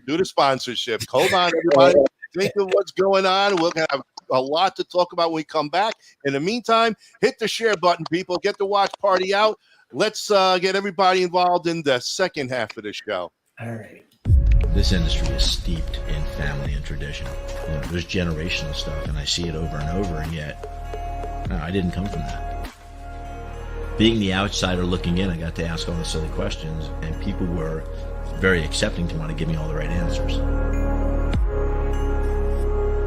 Do the sponsorship. Hold on, everybody. Think of what's going on. We'll have a lot to talk about when we come back. In the meantime, hit the share button, people. Get the watch party out. Let's get everybody involved in the second half of the show.
All right.
This industry is steeped in family and tradition. You know, there's generational stuff, and I see it over and over, and yet I didn't come from that. Being the outsider looking in, I got to ask all the silly questions, and people were very accepting to want to give me all the right answers.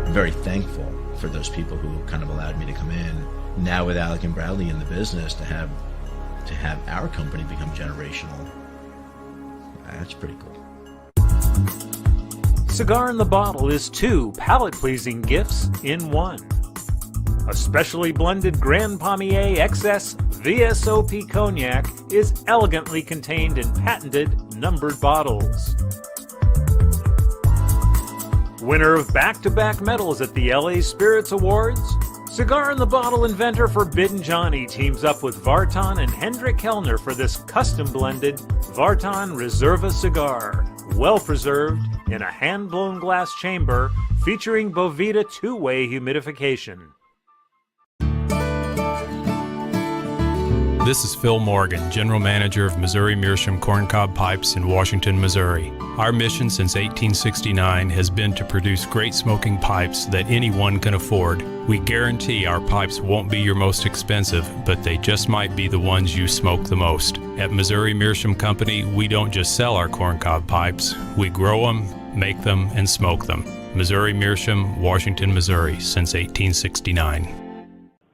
I'm very thankful for those people who kind of allowed me to come in. Now with Alec and Bradley in the business, to have our company become generational, that's pretty cool.
Cigar in the Bottle is 2 palate-pleasing gifts in 1. A specially blended Grand Pommier XS VSOP cognac is elegantly contained in patented numbered bottles. Winner of back-to-back medals at the LA Spirits Awards, Cigar in the Bottle inventor Forbidden Johnny teams up with Vartan and Hendrik Kellner for this custom-blended Vartan Reserva cigar, well-preserved in a hand-blown glass chamber featuring Boveda 2-way humidification.
This is Phil Morgan, General Manager of Missouri Meerschaum Corncob Pipes in Washington, Missouri. Our mission since 1869 has been to produce great smoking pipes that anyone can afford. We guarantee our pipes won't be your most expensive, but they just might be the ones you smoke the most. At Missouri Meerschaum Company, we don't just sell our corncob pipes, we grow them, make them, and smoke them. Missouri Meerschaum, Washington, Missouri, since 1869.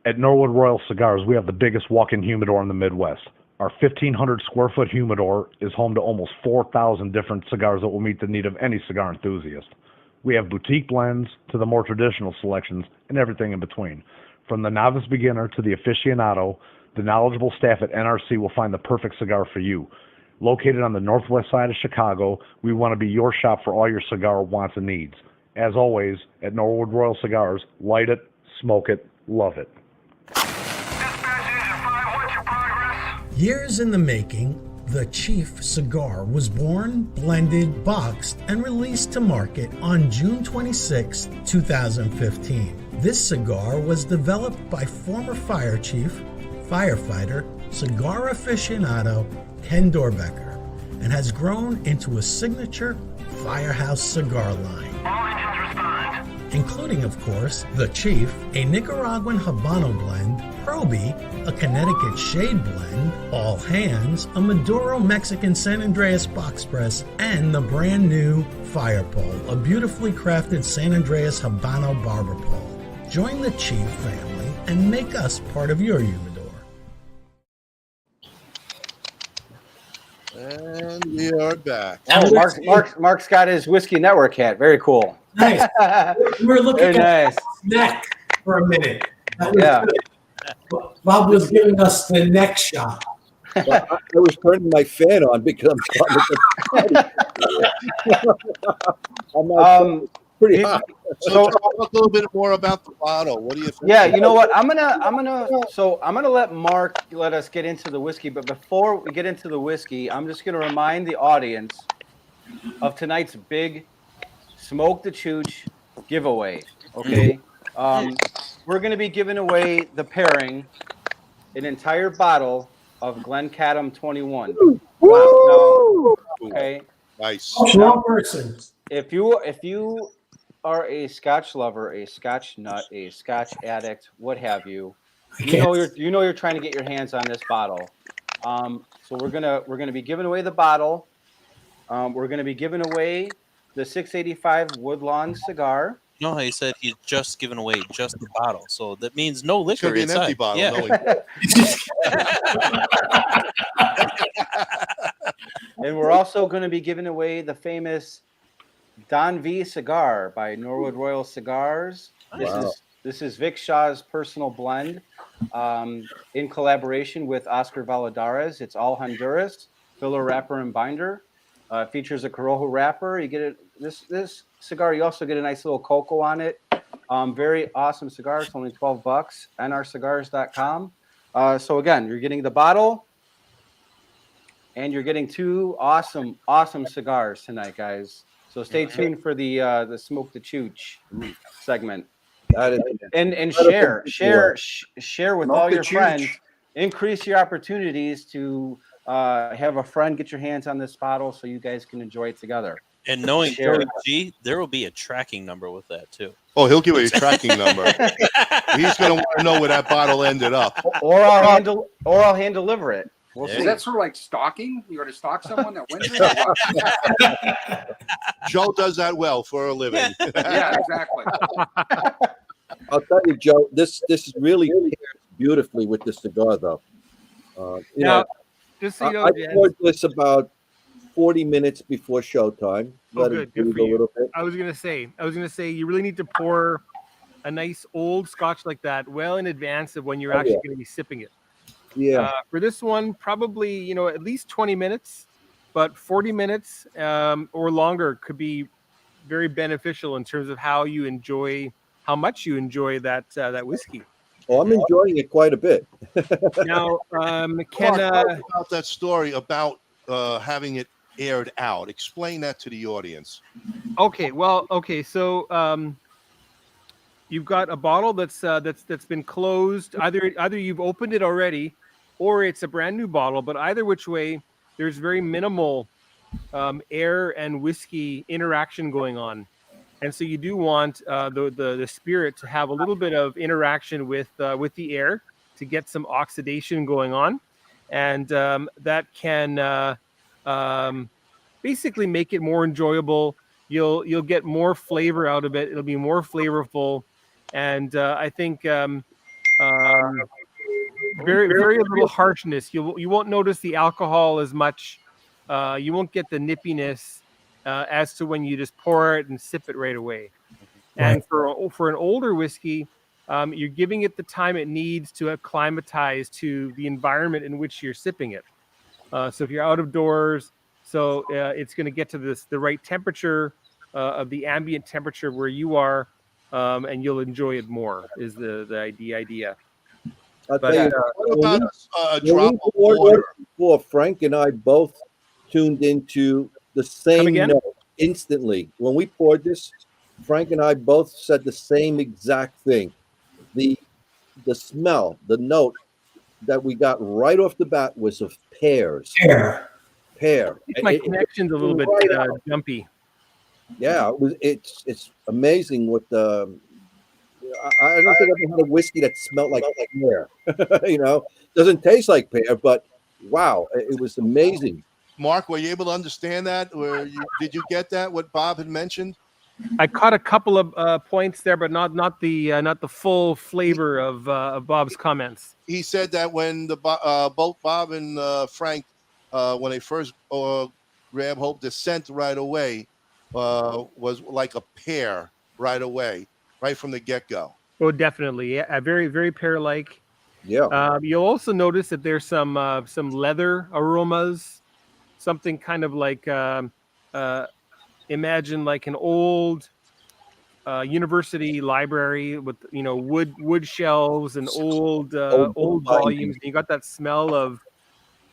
At Norwood Royal Cigars, we have the biggest walk-in humidor in the Midwest. Our 1,500 square foot humidor is home to almost 4,000 different cigars that will meet the need of any cigar enthusiast. We have boutique blends to the more traditional selections and everything in between. From the novice beginner to the aficionado, the knowledgeable staff at NRC will find the perfect cigar for you. Located on the northwest side of Chicago, we want to be your shop for all your cigar wants and needs. As always, at Norwood Royal Cigars, light it, smoke it, love it.
Years in the making, the Chief cigar was born, blended, boxed, and released to market on June 26, 2015. This cigar was developed by former fire chief, firefighter, cigar aficionado Ken Dorbecker, and has grown into a signature firehouse cigar line. All engines respond. Including, of course, the Chief, a Nicaraguan Habano blend, Proby, a Connecticut Shade blend, All Hands, a Maduro Mexican San Andreas box press, and the brand new Fire Pole, a beautifully crafted San Andreas Habano barber pole. Join the Chief family and make us part of your humidor.
And we are back.
Oh, Mark's got his Whiskey Network hat. Very cool.
Nice. We're looking
Very
at
nice.
neck for a minute. That was
Yeah.
good. Bob was giving us the neck shot.
I was turning my fan on because I'm pretty hot.
So talk a little bit more about the bottle. What do you think?
Yeah, you know what? I'm gonna let Mark let us get into the whiskey. But before we get into the whiskey, I'm just gonna remind the audience of tonight's big Smoke the Chooch giveaway. Okay, we're gonna be giving away the pairing, an entire bottle of Glencadam 21. Wow. Okay.
Nice.
Wrong person.
If you are a Scotch lover, a Scotch nut, a Scotch addict, what have you, you know you're trying to get your hands on this bottle. So we're gonna be giving away the bottle. We're gonna be giving away the 685 Woodlawn cigar.
No, he said he's just given away just the bottle, so that means no liquor
Could be an
inside.
empty bottle.
Yeah.
And we're also going to be giving away the famous DAV cigar by Norwood Royal Cigars. This is Vic Shaw's personal blend in collaboration with Oscar Valladares. It's all Honduras, filler, wrapper, and binder. Features a Corojo wrapper. You get it. This cigar, you also get a nice little cocoa on it. Very awesome cigars, only $12. NRCigars.com. So again, you're getting the bottle, and you're getting 2 awesome cigars tonight, guys. So stay tuned for the Smoke the Chooch segment. And share with all your friends. Increase your opportunities to have a friend get your hands on this bottle so you guys can enjoy it together.
And knowing Joey G, there will be a tracking number with that too.
Oh, he'll give you a tracking number. He's going to want to know where that bottle ended up.
Or I'll hand deliver it. We'll
Is
see.
that sort of like stalking? You got to stalk someone that wins it?
Joe does that well for a living.
Yeah, exactly.
I'll tell you, Joe, this really pairs beautifully with the cigar, though.
Just so you know,
I poured this about 40 minutes before showtime.
Good for you. I was gonna say you really need to pour a nice old Scotch like that well in advance of when you're actually going to be sipping it.
Yeah.
For this one, probably at least 20 minutes, but 40 minutes or longer could be very beneficial in terms of how much you enjoy that whiskey.
Oh, I'm enjoying it quite a bit.
Now,
Mark, about that story about having it aired out. Explain that to the audience.
Okay. So you've got a bottle that's been closed. Either you've opened it already, or it's a brand new bottle. But either which way, there's very minimal air and whiskey interaction going on, and so you do want the spirit to have a little bit of interaction with the air to get some oxidation going on, and that can basically make it more enjoyable. You'll get more flavor out of it. It'll be more flavorful, and I think very little harshness. You won't notice the alcohol as much. You won't get the nippiness as to when you just pour it and sip it right away. And for an older whiskey, you're giving it the time it needs to acclimatize to the environment in which you're sipping it. So if you're out of doors, it's going to get to the right temperature of the ambient temperature where you are, and you'll enjoy it more. Is the idea.
What about a drop of water? Before, Frank and I both tuned into the same note instantly. When we poured this, Frank and I both said the same exact thing. The smell, the note that we got right off the bat was of pears. Pear.
My connection's a little bit jumpy.
Yeah, it's amazing what the. I don't think I've ever had a whiskey that smelled like pear. Doesn't taste like pear, but wow, it was amazing.
Mark, were you able to understand that? Did you get that? What Bob had mentioned?
I caught a couple of points there, but not the full flavor of Bob's comments.
He said that when both Bob and Frank, when they first grabbed Hope, the scent right away was like a pear right away, right from the get-go.
Oh, definitely, yeah, very very pear-like.
Yeah.
You'll also notice that there's some leather aromas, something kind of like imagine like an old university library with wood shelves and old volumes. And you got that smell of,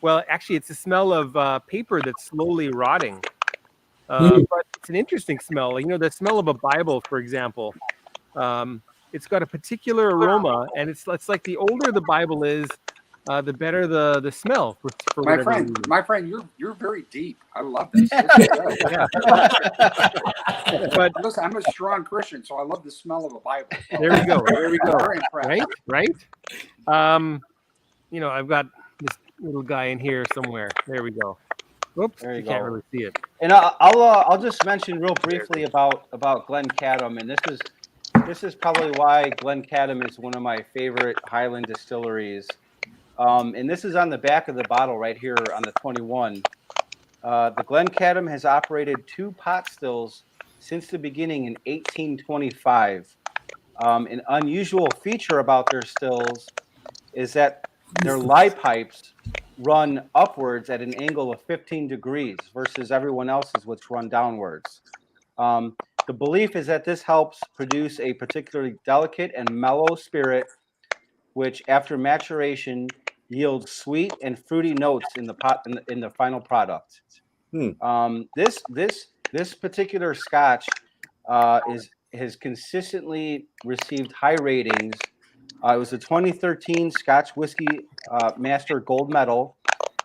well, actually it's a smell of paper that's slowly rotting. But it's an interesting smell. The smell of a Bible, for example. It's got a particular aroma, and it's like the older the Bible is, the better the smell. For
my friend, you're very deep. I love this. But listen, I'm a strong Christian, so I love the smell of a Bible.
There we go.
Very impressed.
Right. I've got this little guy in here somewhere. There we go. Whoops, you can't really see it.
And I'll just mention real briefly about Glencadam, and this is probably why Glencadam is one of my favorite Highland distilleries. And this is on the back of the bottle right here on the 21. The Glencadam has operated 2 pot stills since the beginning in 1825. An unusual feature about their stills is that their lye pipes run upwards at an angle of 15 degrees versus everyone else's, which run downwards. The belief is that this helps produce a particularly delicate and mellow spirit, which after maturation yields sweet and fruity notes in the pot in the final product. This particular Scotch has consistently received high ratings. It was the 2013 Scotch Whiskey Master Gold Medal,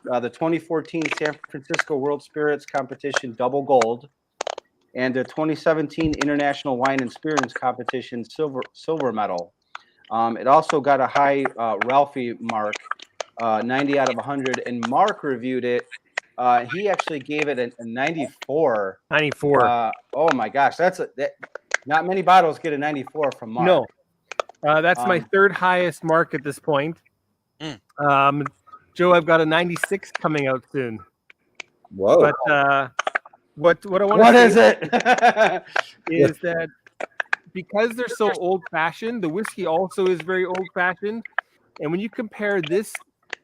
the 2014 San Francisco World Spirits Competition Double Gold, and the 2017 International Wine and Spirits Competition Silver Medal. It also got a high Ralphie mark, 90 out of 100, and Mark reviewed it. He actually gave it a 94.
94.
Oh my gosh, not many bottles get a 94 from Mark.
No, that's my third highest mark at this point. Joe, I've got a 96 coming out soon.
Whoa!
But what I want
What
to
is
say
it?
is that because they're so old-fashioned, the whiskey also is very old-fashioned. And when you compare this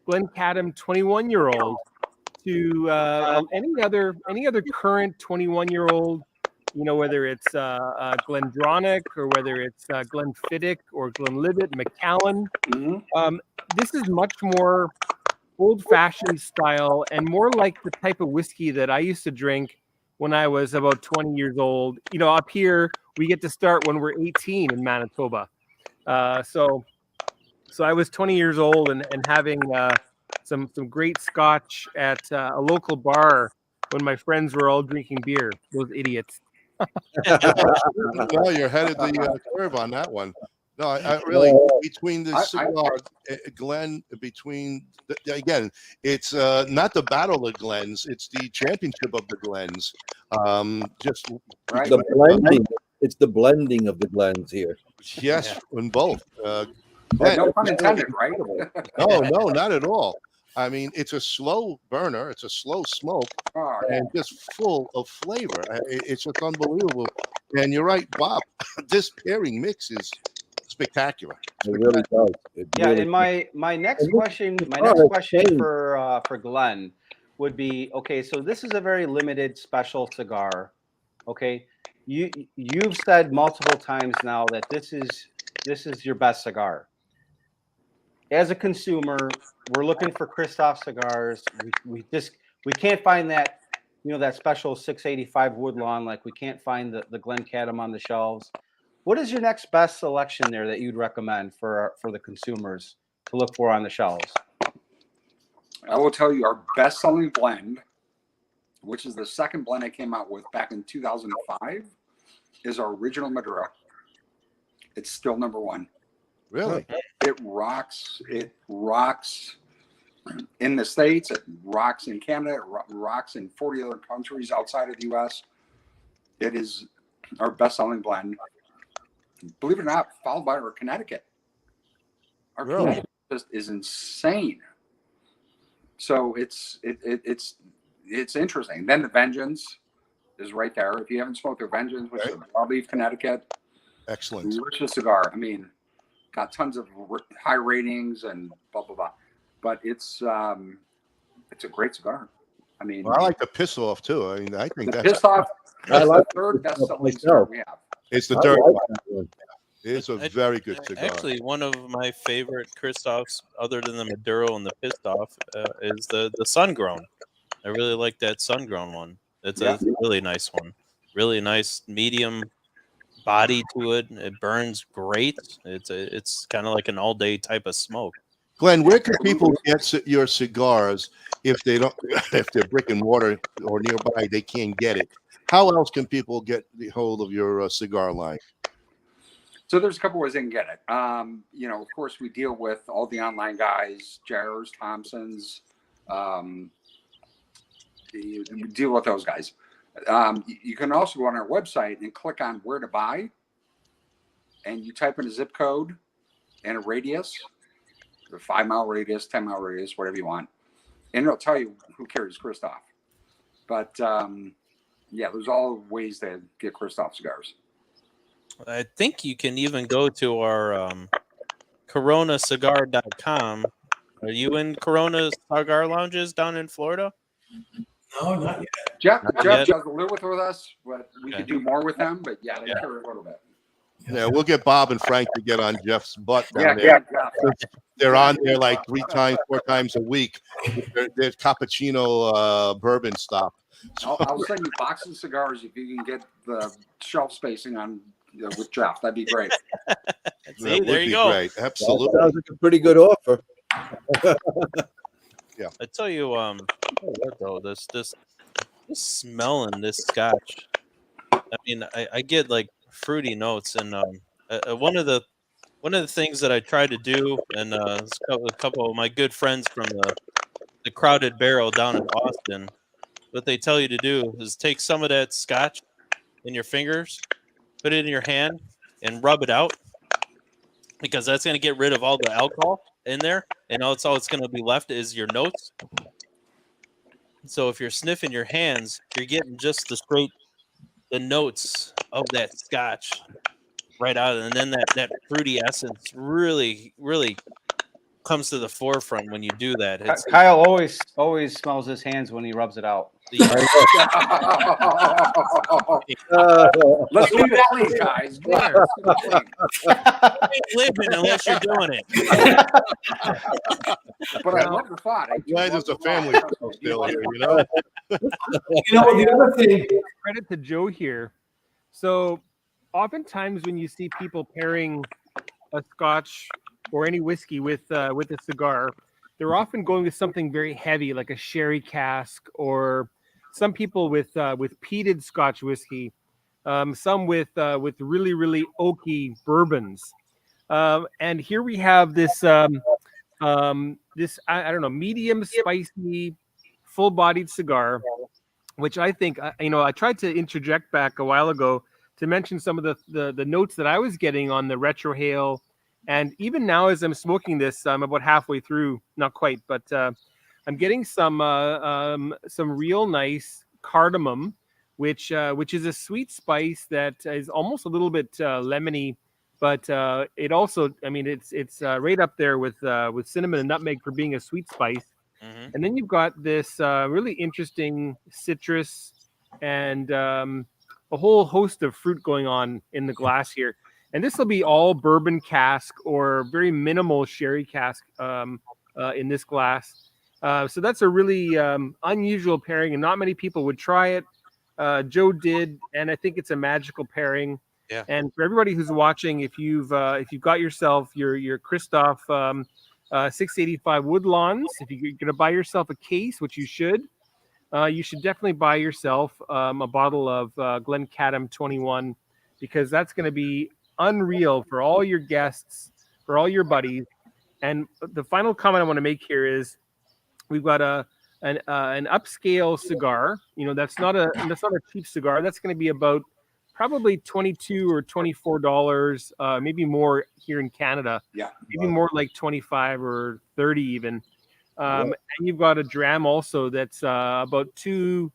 Glencadam 21-year-old to any other current 21-year-old, you know, whether it's Glendronach or whether it's Glenfiddich or Glenlivet, Macallan, this is much more old-fashioned style and more like the type of whiskey that I used to drink when I was about 20 years old. You know, up here we get to start when we're 18 in Manitoba. So I was 20 years old and having some great Scotch at a local bar when my friends were all drinking beer. Those idiots.
No, you're ahead of the curve on that one. No, I really, between the cigar, Glen, again, it's not the battle of Glens, it's the championship of the Glens. Just
right. The blending. It's the blending of the Glens here.
Yes, in both.
No pun intended, right?
No, not at all. I mean, it's a slow burner, it's a slow smoke, and just full of flavor. It's just unbelievable. And you're right, Bob. This pairing mix is spectacular.
It really does.
And my next question for Glenn would be, okay, so this is a very limited special cigar. Okay, you've said multiple times now that this is your best cigar. As a consumer, we're looking for Kristoff Cigars. We can't find that, you know, that special 685 Woodlawn, like we can't find the Glencadam on the shelves. What is your next best selection there that you'd recommend for the consumers to look for on the shelves?
I will tell you our best-selling blend, which is the second blend I came out with back in 2005, is our original Maduro. It's still #1.
Really?
It rocks. It rocks in the States. It rocks in Canada. It rocks in 40 other countries outside of the U.S. It is our best-selling blend. Believe it or not, followed by our Connecticut. Our Connecticut just is insane. So it's interesting. Then the Vengeance is right there. If you haven't smoked their Vengeance, which is a broadleaf Connecticut,
excellent,
delicious cigar. I mean, got tons of high ratings and blah blah blah. But it's a great cigar. I mean,
I like the Piss Off too. I mean, I think
the
that's
Piss Off.
I like
the third best-selling cigar we have.
It's the third one. It's a very good cigar.
Actually, one of my favorite Kristoffs, other than the Maduro and the Pissed Off, is the Sun Grown. I really like that Sun Grown one. It's a really nice one. Really nice medium body to it. It burns great. It's kind of like an all-day type of smoke.
Glenn, where can people get your cigars if they're brick and mortar or nearby? They can't get it. How else can people get the hold of your cigar line?
So there's a couple ways they can get it. You know, of course, we deal with all the online guys, Jerahs, Thompsons. We deal with those guys. You can also go on our website and click on where to buy, and you type in a zip code and a radius, a 5-mile radius, 10-mile radius, whatever you want, and it'll tell you who carries Kristoff. But yeah, there's all ways to get Kristoff cigars.
I think you can even go to our coronacigar.com. Are you in Corona Cigar Lounges down in Florida?
No, not yet.
Jeff
yet.
doesn't live with us, but we could do more with them. But yeah, they carry a little bit.
Yeah, we'll get Bob and Frank to get on Jeff's butt down
Yeah,
there.
yeah.
They're on there like 4 times a week. They're cappuccino bourbon stop.
I'll send you boxes of cigars if you can get the shelf spacing on with Jeff. That'd be great.
See, there you go.
Great. Absolutely.
That sounds like a pretty good offer.
Yeah.
I tell you, what though, this smelling this scotch. I mean, I get like fruity notes, and one of the things that I tried to do, and a couple of my good friends from the Crowded Barrel down in Austin, what they tell you to do is take some of that scotch in your fingers, put it in your hand, and rub it out, because that's going to get rid of all the alcohol in there, and all it's going to be left is your notes. So if you're sniffing your hands, you're getting just the notes of that scotch right out, and then that fruity essence really comes to the forefront when you do that.
Kyle always smells his hands when he rubs it out.
Let's keep it clean, guys.
You ain't living unless you're doing it.
But I love the thought.
I'm glad there's a family still here, you know.
The other thing.
Credit to Joe here. So, oftentimes when you see people pairing a scotch or any whiskey with a cigar, they're often going with something very heavy, like a sherry cask, or some people with peated Scotch whiskey, some with really, really oaky bourbons. And here we have this I don't know, medium spicy, full-bodied cigar, which I think I tried to interject back a while ago to mention some of the notes that I was getting on the retrohale. And even now, as I'm smoking this, I'm about halfway through, not quite, but I'm getting some real nice cardamom, which is a sweet spice that is almost a little bit lemony, but it also, I mean, it's right up there with cinnamon and nutmeg for being a sweet spice. Mm-hmm. And then you've got this really interesting citrus and a whole host of fruit going on in the glass here. And this will be all bourbon cask or very minimal sherry cask in this glass. So that's a really unusual pairing, and not many people would try it. Joe did, and I think it's a magical pairing.
Yeah.
And for everybody who's watching, if you've got yourself your Kristoff 685 Woodlawns, if you're going to buy yourself a case, which you should definitely buy yourself a bottle of Glencadam 21, because that's going to be unreal for all your guests, for all your buddies. And the final comment I want to make here is we've got an upscale cigar. That's not a cheap cigar. That's going to be about probably $22 or $24, maybe more here in Canada.
Yeah,
maybe more like 25 or 30 even. And you've got a dram also that's about 200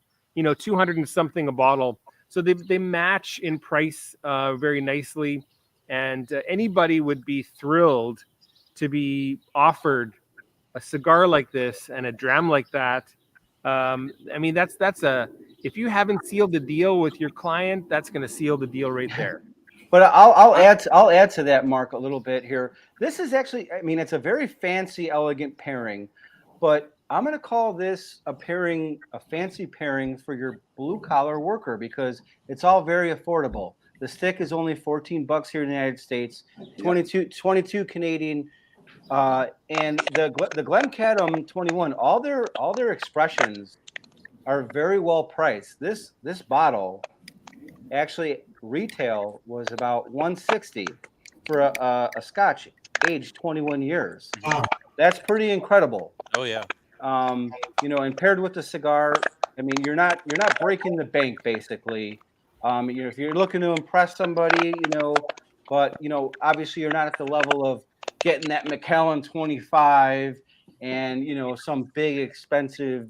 and something a bottle. So they match in price very nicely, and anybody would be thrilled to be offered a cigar like this and a dram like that. I mean, that's if you haven't sealed the deal with your client, that's going to seal the deal right there.
But I'll add to that, Mark, a little bit here. This is actually, I mean, it's a very fancy, elegant pairing, but I'm going to call this a fancy pairing for your blue collar worker, because it's all very affordable. The stick is only $14 here in the United States, 22 Canadian. And the Glencadam 21, all their expressions are very well priced. This bottle actually retail was about $160 for a Scotch aged 21 years.
Wow.
That's pretty incredible.
Oh yeah.
And paired with the cigar, I mean, you're not breaking the bank basically. If you're looking to impress somebody, but obviously you're not at the level of getting that Macallan 25 and some big expensive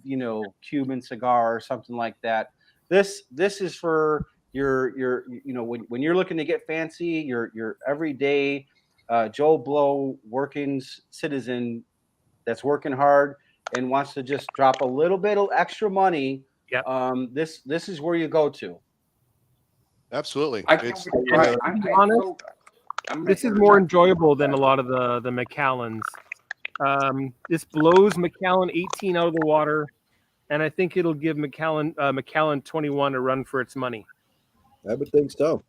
Cuban cigar or something like that. This is for your when you're looking to get fancy, your everyday Joe Blow working citizen that's working hard and wants to just drop a little bit of extra money this is where you go to.
Absolutely.
To be honest, this is more enjoyable than a lot of the Macallans. This blows Macallan 18 out of the water, and I think it'll give Macallan 21 a run for its money.
I would think so.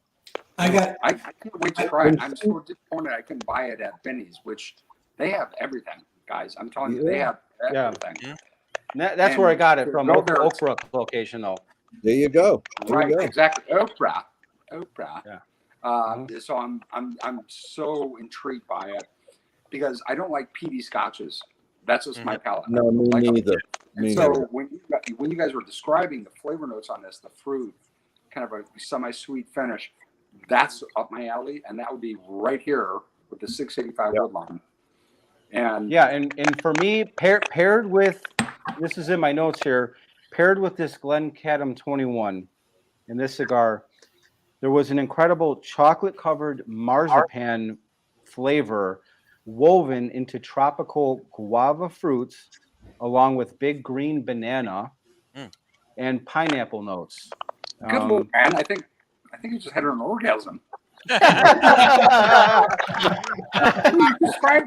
I can't wait to try it. I'm so disappointed I couldn't buy it at Benny's, which they have everything, guys. I'm telling you, they have everything.
Yeah. That's where I got it from, Oak Brook location, though.
There you go.
Right, exactly. Oprah. Yeah. So I'm so intrigued by it because I don't like peaty scotches. That's just my palate.
No, me neither.
So when you guys were describing the flavor notes on this, the fruit, kind of a semi-sweet finish, that's up my alley, and that would be right here with the 685 Woodlawn. And
yeah, and for me, paired with, this is in my notes here, paired with this Glencadam 21 in this cigar, there was an incredible chocolate-covered marzipan flavor woven into tropical guava fruits, along with big green banana and pineapple notes.
Good move, man. I think you just had an orgasm.
Describe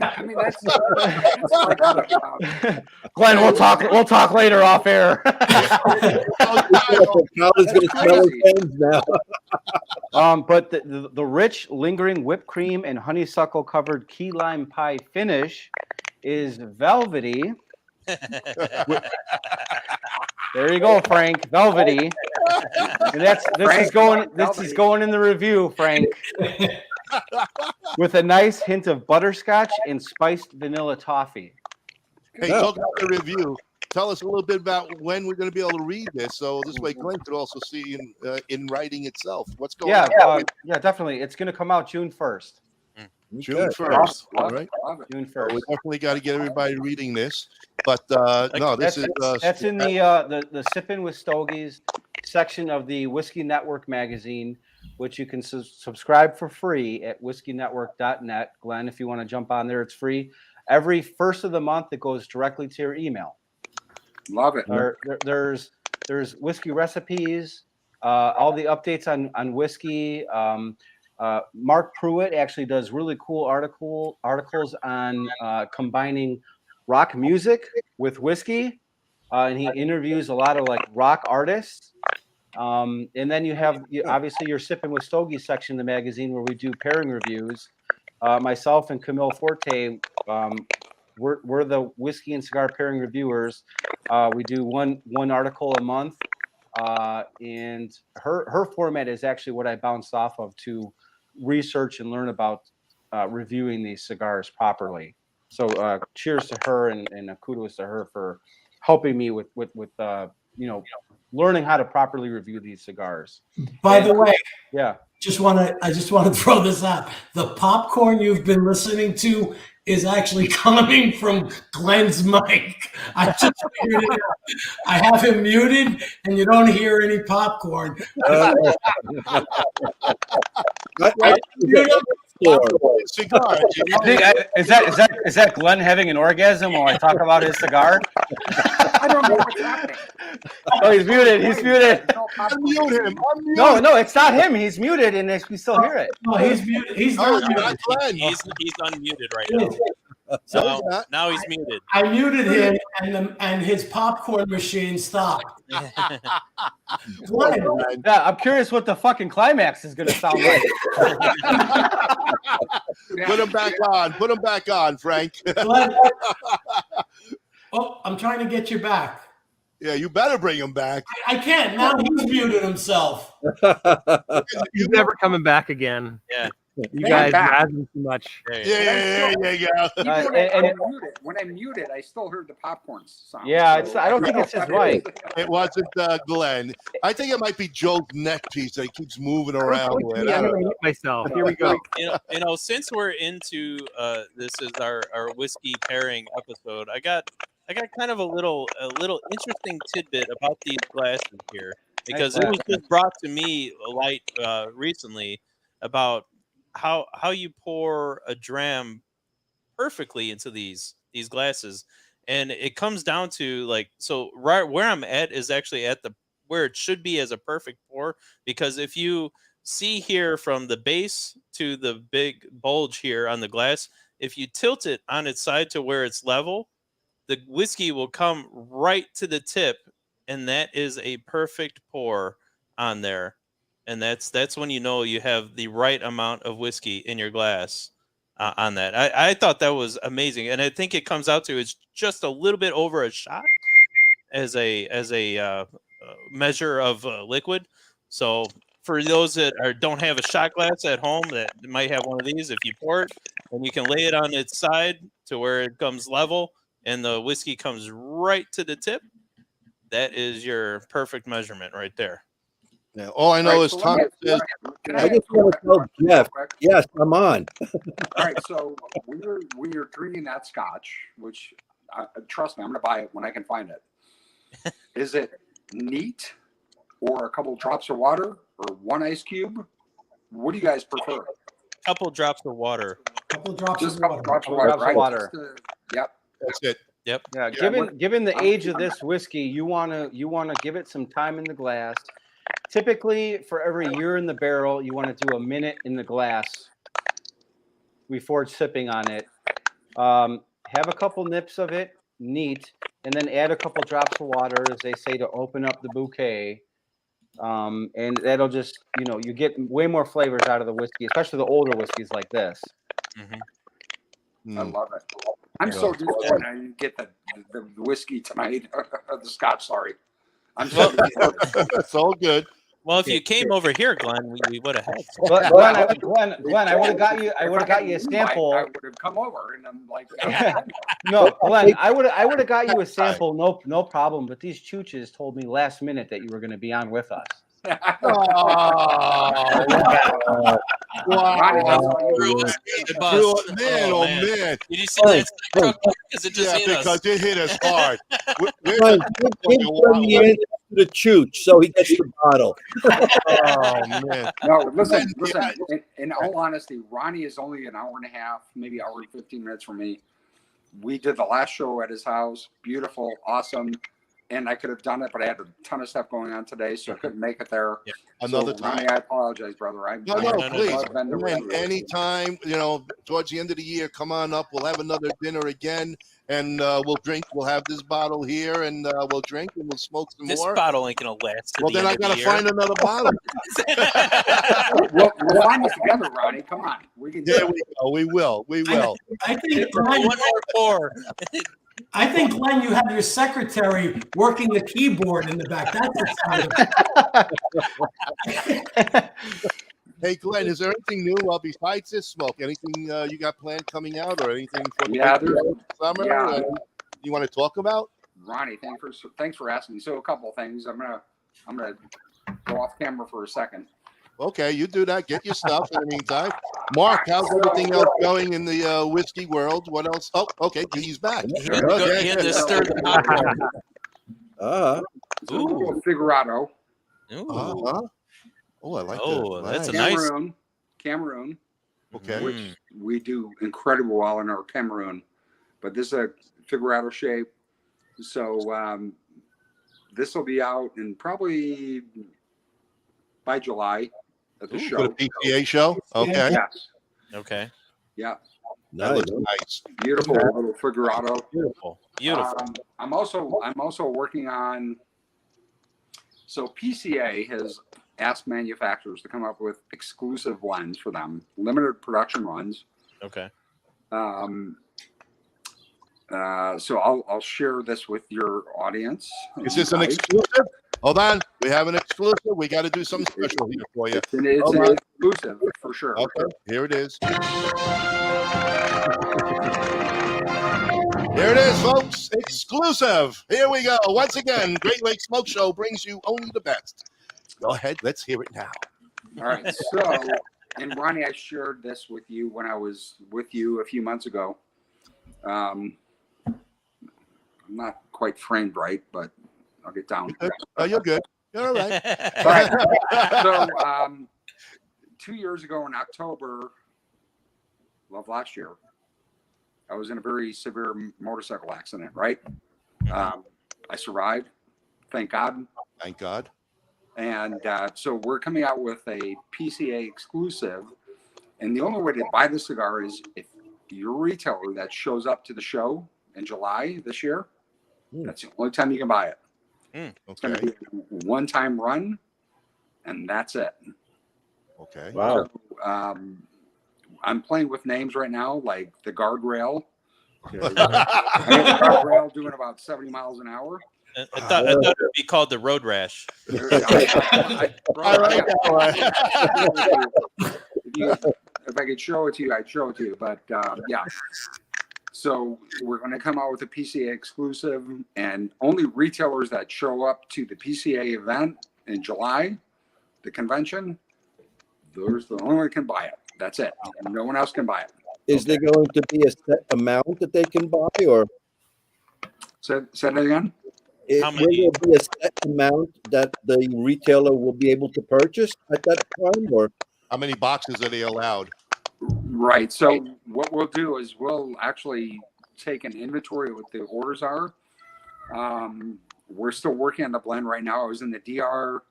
that. I mean, that's like,
Glenn, we'll talk later off air. But the rich, lingering whipped cream and honeysuckle covered key lime pie finish is velvety. There you go, Frank. Velvety. And this is going in the review, Frank. With a nice hint of butterscotch and spiced vanilla toffee.
Hey, talk about the review. Tell us a little bit about when we're going to be able to read this, so this way Glenn could also see in writing itself what's going on.
Yeah, definitely. It's going to come out June 1st.
June 1st. All right.
June 1st.
We definitely got to get everybody reading this. But that's
in the Sippin' with Stogies section of the Whiskey Network magazine, which you can subscribe for free at whiskeynetwork.net. Glenn, if you want to jump on there, it's free. Every first of the month, it goes directly to your email.
Love it.
There's whiskey recipes, all the updates on whiskey. Mark Pruitt actually does really cool articles on combining rock music with whiskey, and he interviews a lot of like rock artists. And then you have obviously your Sippin' with Stogie section of the magazine where we do pairing reviews. Myself and Camille Forte, we're the whiskey and cigar pairing reviewers. We do one article a month, and her format is actually what I bounced off of to research and learn about reviewing these cigars properly. So cheers to her and kudos to her for helping me with learning how to properly review these cigars.
By the way,
yeah,
I just want to throw this out. The popcorn you've been listening to is actually coming from Glenn's mic. I just figured it out. I have him muted, and you don't hear any popcorn.
Cigar.
Is that Glenn having an orgasm while I talk about his cigar?
I don't know what's happening.
Oh, he's muted. He's muted.
Unmute him.
No, it's not him. He's muted, and we still hear it.
No, he's muted. He's not muted.
He's unmuted right now. So now he's muted.
I muted him, and his popcorn machine stopped.
Yeah, I'm curious what the fucking climax is going to sound like.
Put him back on. Put him back on, Frank.
Oh, I'm trying to get you back.
Yeah, you better bring him back.
I can't. Now he's muted himself.
He's never coming back again.
Yeah.
You guys are too much.
Yeah.
When I muted, I still heard the popcorn sound.
Yeah, I don't think it's his mic.
It wasn't Glenn. I think it might be Joe's neck piece that he keeps moving around with.
I'm going to mute myself. Here we go.
Since we're into this is our whiskey pairing episode, I got kind of a little interesting tidbit about these glasses here, because it was just brought to me light recently about how you pour a dram perfectly into these glasses, and it comes down to right where I'm at is actually at the where it should be as a perfect pour, because if you see here from the base to the big bulge here on the glass, if you tilt it on its side to where it's level, the whiskey will come right to the tip, and that is a perfect pour on there. And that's when you know you have the right amount of whiskey in your glass on that. I thought that was amazing, and I think it comes out to it's just a little bit over a shot as a measure of liquid. So for those that don't have a shot glass at home that might have one of these, if you pour it and you can lay it on its side to where it comes level and the whiskey comes right to the tip, that is your perfect measurement right there.
Yeah, all I know is Tom says.
I just want to tell Jeff, yes, I'm on.
All right, so when you're drinking that scotch, which trust me, I'm going to buy it when I can find it. Is it neat, or a couple drops of water, or one ice cube? What do you guys prefer?
A couple drops of water.
Couple drops
Just
of
a couple
water.
drops of
Couple
water.
drops of
Right?
water.
Yep.
That's it.
Yep.
Yeah,
Yeah,
given the age of this whiskey, you wanna give it some time in the glass. Typically, for every year in the barrel, you want to do a minute in the glass before sipping on it. Have a couple nips of it, neat, and then add a couple drops of water, as they say, to open up the bouquet. And that'll just, you get way more flavors out of the whiskey, especially the older whiskeys like this.
I love it. I'm so disappointed I didn't get the whiskey tonight. The scotch, sorry. I'm so
It's all good.
Well, if you came over here, Glenn, we would have had some.
Glenn, I would have got you. I would have got you a sample.
I would have come over, and I'm like,
No, Glenn, I would have got you a sample. No problem. But these chooches told me last minute that you were going to be on with us.
Man, oh man!
Did you see that truck? Because it just hit us.
Because it hit us hard.
The chooch, so he gets the bottle.
Oh man!
No, listen. In all honesty, Ronnie is only an hour and a half, maybe hour and 15 minutes from me. We did the last show at his house. Beautiful, awesome. And I could have done it, but I had a ton of stuff going on today, so I couldn't make it there.
Yeah. Another
so,
time.
Ronnie, I apologize, brother.
No, please. Man, anytime, towards the end of the year, come on up. We'll have another dinner again, and we'll drink. We'll have this bottle here, and we'll drink, and we'll smoke some
this
more.
This bottle ain't going to last.
Well, then I got to find another bottle.
We'll find it together, Ronnie. Come on. We can do it.
We go. We will.
I think
one more pour.
I think, Glenn, you have your secretary working the keyboard in the back. That's exciting.
Hey, Glenn, is there anything new besides this smoke? Anything you got planned coming out, or anything for the summer?
Yeah.
You want to talk about?
Ronnie, thanks for asking. So a couple of things. I'm gonna go off camera for a second.
Okay, you do that. Get your stuff in the meantime. Mark, how's everything else going in the whiskey world? What else? Oh, okay, he's back.
He had to stir the pot.
Ooh, Figurado.
Oh, I like that.
Oh, that's
a Cameroon.
Okay.
Which we do incredibly well in our Cameroon, but this is a Figurado shape. So this will be out in probably by July at the show.
For the PCA show? Okay.
Yes.
Okay.
Yeah.
That looks nice.
Beautiful little Figurado.
Beautiful.
I'm also working on. So PCA has asked manufacturers to come up with exclusive blends for them, limited production runs.
Okay.
So I'll share this with your audience.
Is this an exclusive? Hold on. We have an exclusive. We got to do something special here for you.
It's an exclusive for sure.
Okay. Here it is. Here it is, folks. Exclusive. Here we go. Once again, Great Lakes Smoke Show brings you only the best. Go ahead. Let's hear it now.
All right. So, and Ronnie, I shared this with you when I was with you a few months ago. I'm not quite framed right, but I'll get down.
Oh, you're good. You're all right.
So, 2 years ago in October of last year, I was in a very severe motorcycle accident, right? I survived. Thank God.
Thank God.
And so we're coming out with a PCA exclusive. And the only way to buy the cigar is if you're a retailer that shows up to the show in July this year. That's the only time you can buy it. It's going to be a one-time run, and that's it.
Okay.
Wow.
So, I'm playing with names right now, like the guardrail. Guardrail doing about 70 miles an hour.
I thought it would be called the road rash.
I like that one. If I could show it to you, I'd show it to you. But yeah. So we're going to come out with a PCA exclusive, and only retailers that show up to the PCA event in July, the convention, those the only one can buy it. That's it. No one else can buy it.
Is there going to be a set amount that they can buy, or
say that again?
Will there be a set amount that the retailer will be able to purchase at that time, or
how many boxes are they allowed?
Right. So what we'll do is we'll actually take an inventory of what the orders are. We're still working on the blend right now. I was in the DR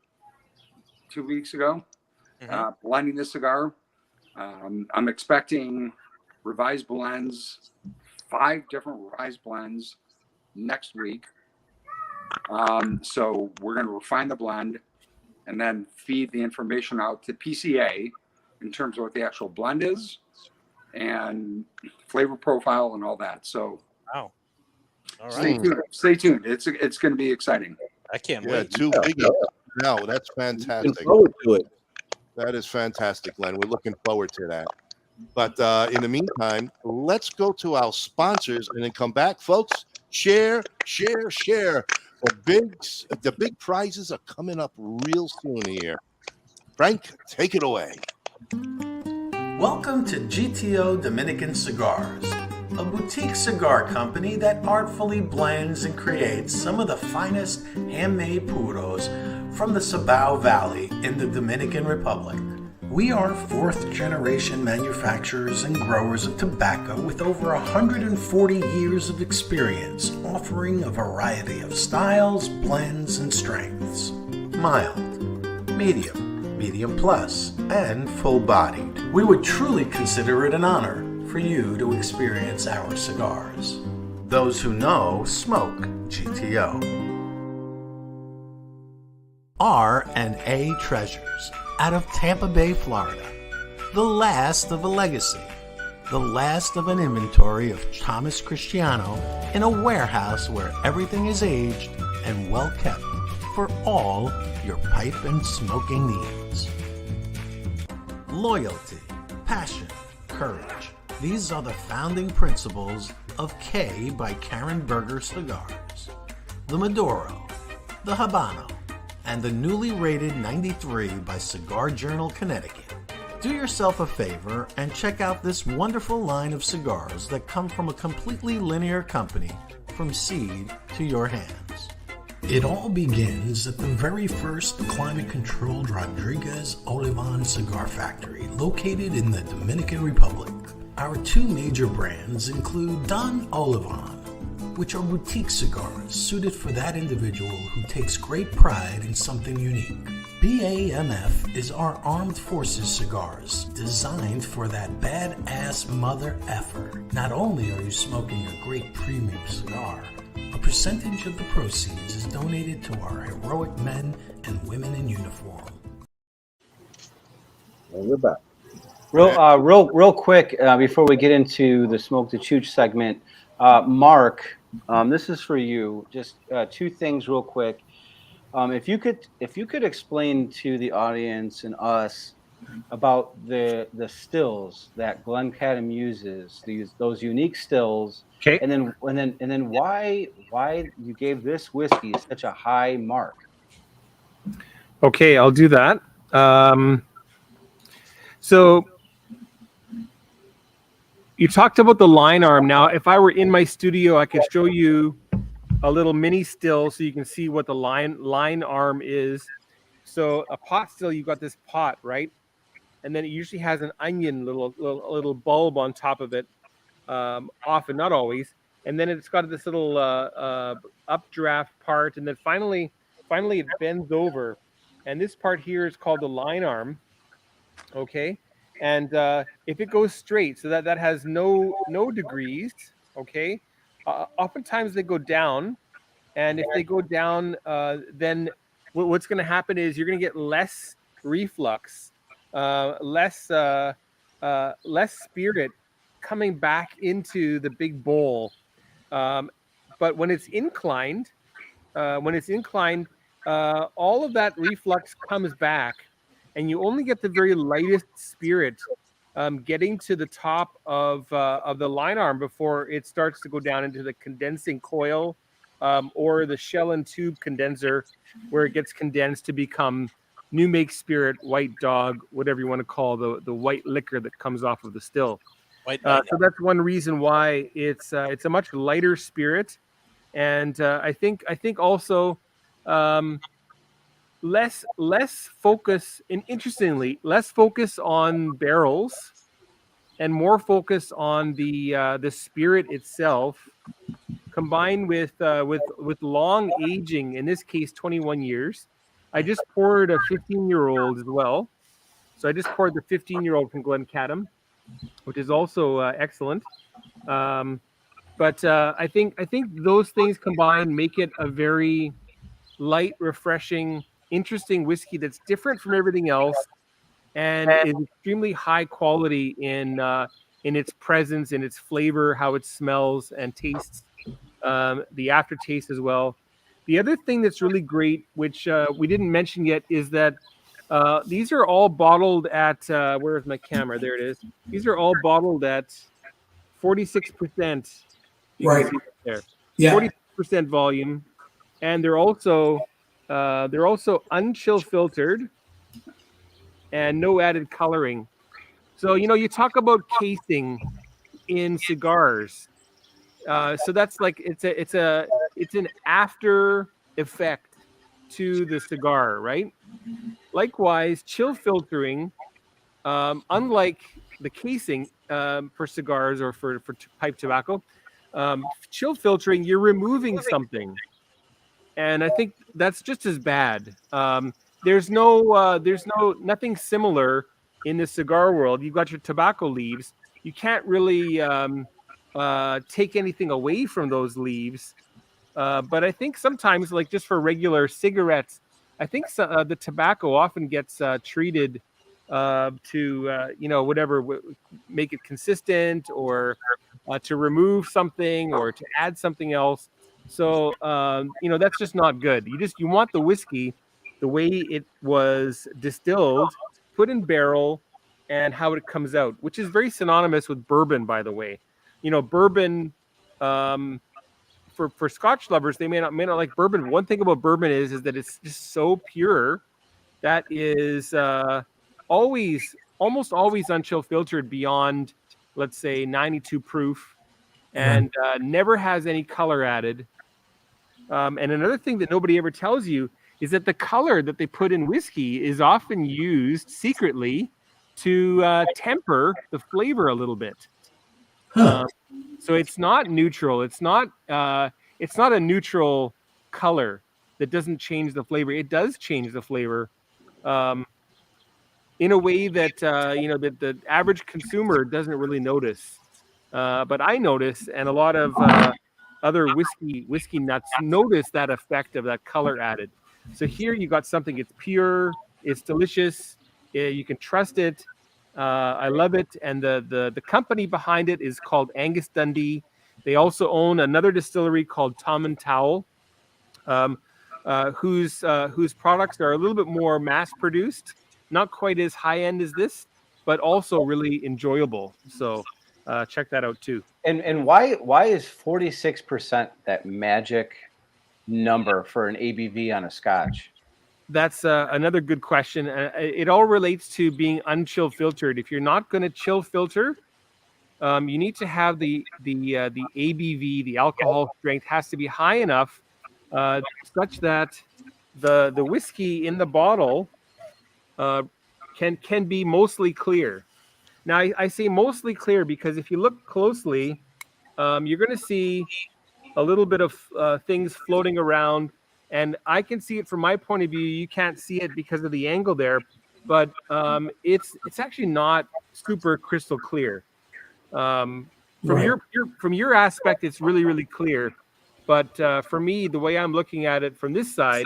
2 weeks ago, blending this cigar. I'm expecting revised blends, 5 different revised blends next week. So we're going to refine the blend and then feed the information out to PCA in terms of what the actual blend is and flavor profile and all that. So
wow. All
stay
right.
tuned. Stay tuned. It's going to be exciting.
I can't
Yeah,
wait.
2 biggies. No, that's fantastic.
looking forward to it?
That is fantastic, Glenn. We're looking forward to that. But in the meantime, let's go to our sponsors and then come back, folks. Share. The big prizes are coming up real soon here. Frank, take it away.
Welcome to GTO Dominican Cigars, a boutique cigar company that artfully blends and creates some of the finest handmade puros from the Cibao Valley in the Dominican Republic. We are 4th generation manufacturers and growers of tobacco with over 140 years of experience, offering a variety of styles, blends, and strengths. Mild, medium plus, and full-bodied. We would truly consider it an honor for you to experience our cigars. Those who know smoke GTO. RnA Treasures out of Tampa Bay, Florida. The last of a legacy. The last of an inventory of Thomas Cristiano in a warehouse where everything is aged and well kept for all your pipe and smoking needs. Loyalty, passion, courage. These are the founding principles of K by Karen Berger Cigars. The Maduro, the Habano, and the newly rated 93 by Cigar Journal Connecticut. Do yourself a favor and check out this wonderful line of cigars that come from a completely linear company from seed to your hands. It all begins at the very first climate-controlled Rodriguez Olivan cigar factory located in the Dominican Republic. Our 2 major brands include Don Olivan, which are boutique cigars suited for that individual who takes great pride in something unique. BAMF is our armed forces cigars designed for that badass mother effer. Not only are you smoking a great premium cigar, a percentage of the proceeds is donated to our heroic men and women in uniform.
And we're back.
Real quick, before we get into the Smoke the Chooch segment, Mark, this is for you. Just 2 things real quick. If you could explain to the audience and us about the stills that Glencadam uses, those unique stills,
okay,
and then why you gave this whiskey such a high mark.
Okay, I'll do that. So you talked about the line arm. Now, if I were in my studio, I could show you a little mini still so you can see what the line arm is. So a pot still, you've got this pot, right? And then it usually has an onion, little bulb on top of it, often, not always. And then it's got this little updraft part, and then finally it bends over. and this part here is called the line arm. Okay, and if it goes straight, so that has no degrees. Okay, oftentimes they go down, and if they go down, then what's going to happen is you're going to get less reflux, less spirit coming back into the big bowl. But when it's inclined, all of that reflux comes back, and you only get the very lightest spirit getting to the top of the line arm before it starts to go down into the condensing coil or the shell and tube condenser, where it gets condensed to become new make spirit, white dog, whatever you want to call the white liquor that comes off of the still. So that's one reason why it's a much lighter spirit, and I think also less focus, and interestingly, less focus on barrels and more focus on the spirit itself, combined with long aging. In this case, 21 years. I just poured a 15-year-old as well, so I just poured the 15-year-old from Glencadam, which is also excellent. But I think those things combined make it a very light, refreshing, interesting whiskey that's different from everything else, and is extremely high quality in its presence, in its flavor, how it smells and tastes, the aftertaste as well. The other thing that's really great, which we didn't mention yet, is that these are all bottled at where is my camera? There it is. These are all bottled at 46%.
Right
there.
Yeah.
46% volume, and they're also unchill filtered and no added coloring. So you talk about casing in cigars. So that's like it's an after effect to the cigar, right? Likewise, chill filtering, unlike the casing for cigars or for pipe tobacco, chill filtering, you're removing something, and I think that's just as bad. There's nothing similar in the cigar world. You've got your tobacco leaves. You can't really take anything away from those leaves. But I think sometimes, like just for regular cigarettes, I think the tobacco often gets treated to whatever, make it consistent, or to remove something or to add something else. So that's just not good. You want the whiskey the way it was distilled, put in barrel, and how it comes out, which is very synonymous with bourbon, by the way. Bourbon, for Scotch lovers, they may not like bourbon. One thing about bourbon is that it's just so pure that is almost always unchill filtered beyond, let's say, 92 proof, and never has any color added. And another thing that nobody ever tells you is that the color that they put in whiskey is often used secretly to temper the flavor a little bit. So it's not neutral. It's not a neutral color that doesn't change the flavor. It does change the flavor in a way that that the average consumer doesn't really notice. But I notice, and a lot of other whiskey nuts notice that effect of that color added. So here you got something. It's pure. It's delicious. You can trust it. I love it, and the company behind it is called Angus Dundee. They also own another distillery called Tom and Towel, whose products are a little bit more mass produced, not quite as high end as this, but also really enjoyable. So check that out too.
And why is 46% that magic number for an ABV on a Scotch?
That's another good question. It all relates to being unchill filtered. If you're not going to chill filter, you need to have the ABV, the alcohol strength, has to be high enough such that the whiskey in the bottle can be mostly clear. Now, I say mostly clear because if you look closely, you're going to see a little bit of things floating around. And I can see it from my point of view. You can't see it because of the angle there, but it's actually not super crystal clear. From your aspect, it's really, really clear. But for me, the way I'm looking at it from this side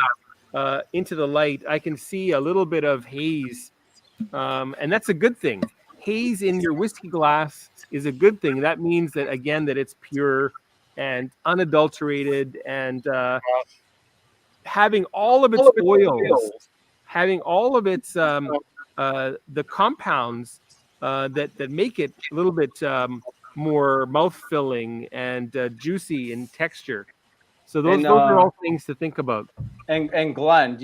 into the light, I can see a little bit of haze, and that's a good thing. Haze in your whiskey glass is a good thing. That means that, again, that it's pure and unadulterated, and having all of its oils, having all of its the compounds that make it a little bit more mouth-filling and juicy in texture. So those are all things to think about.
And Glenn,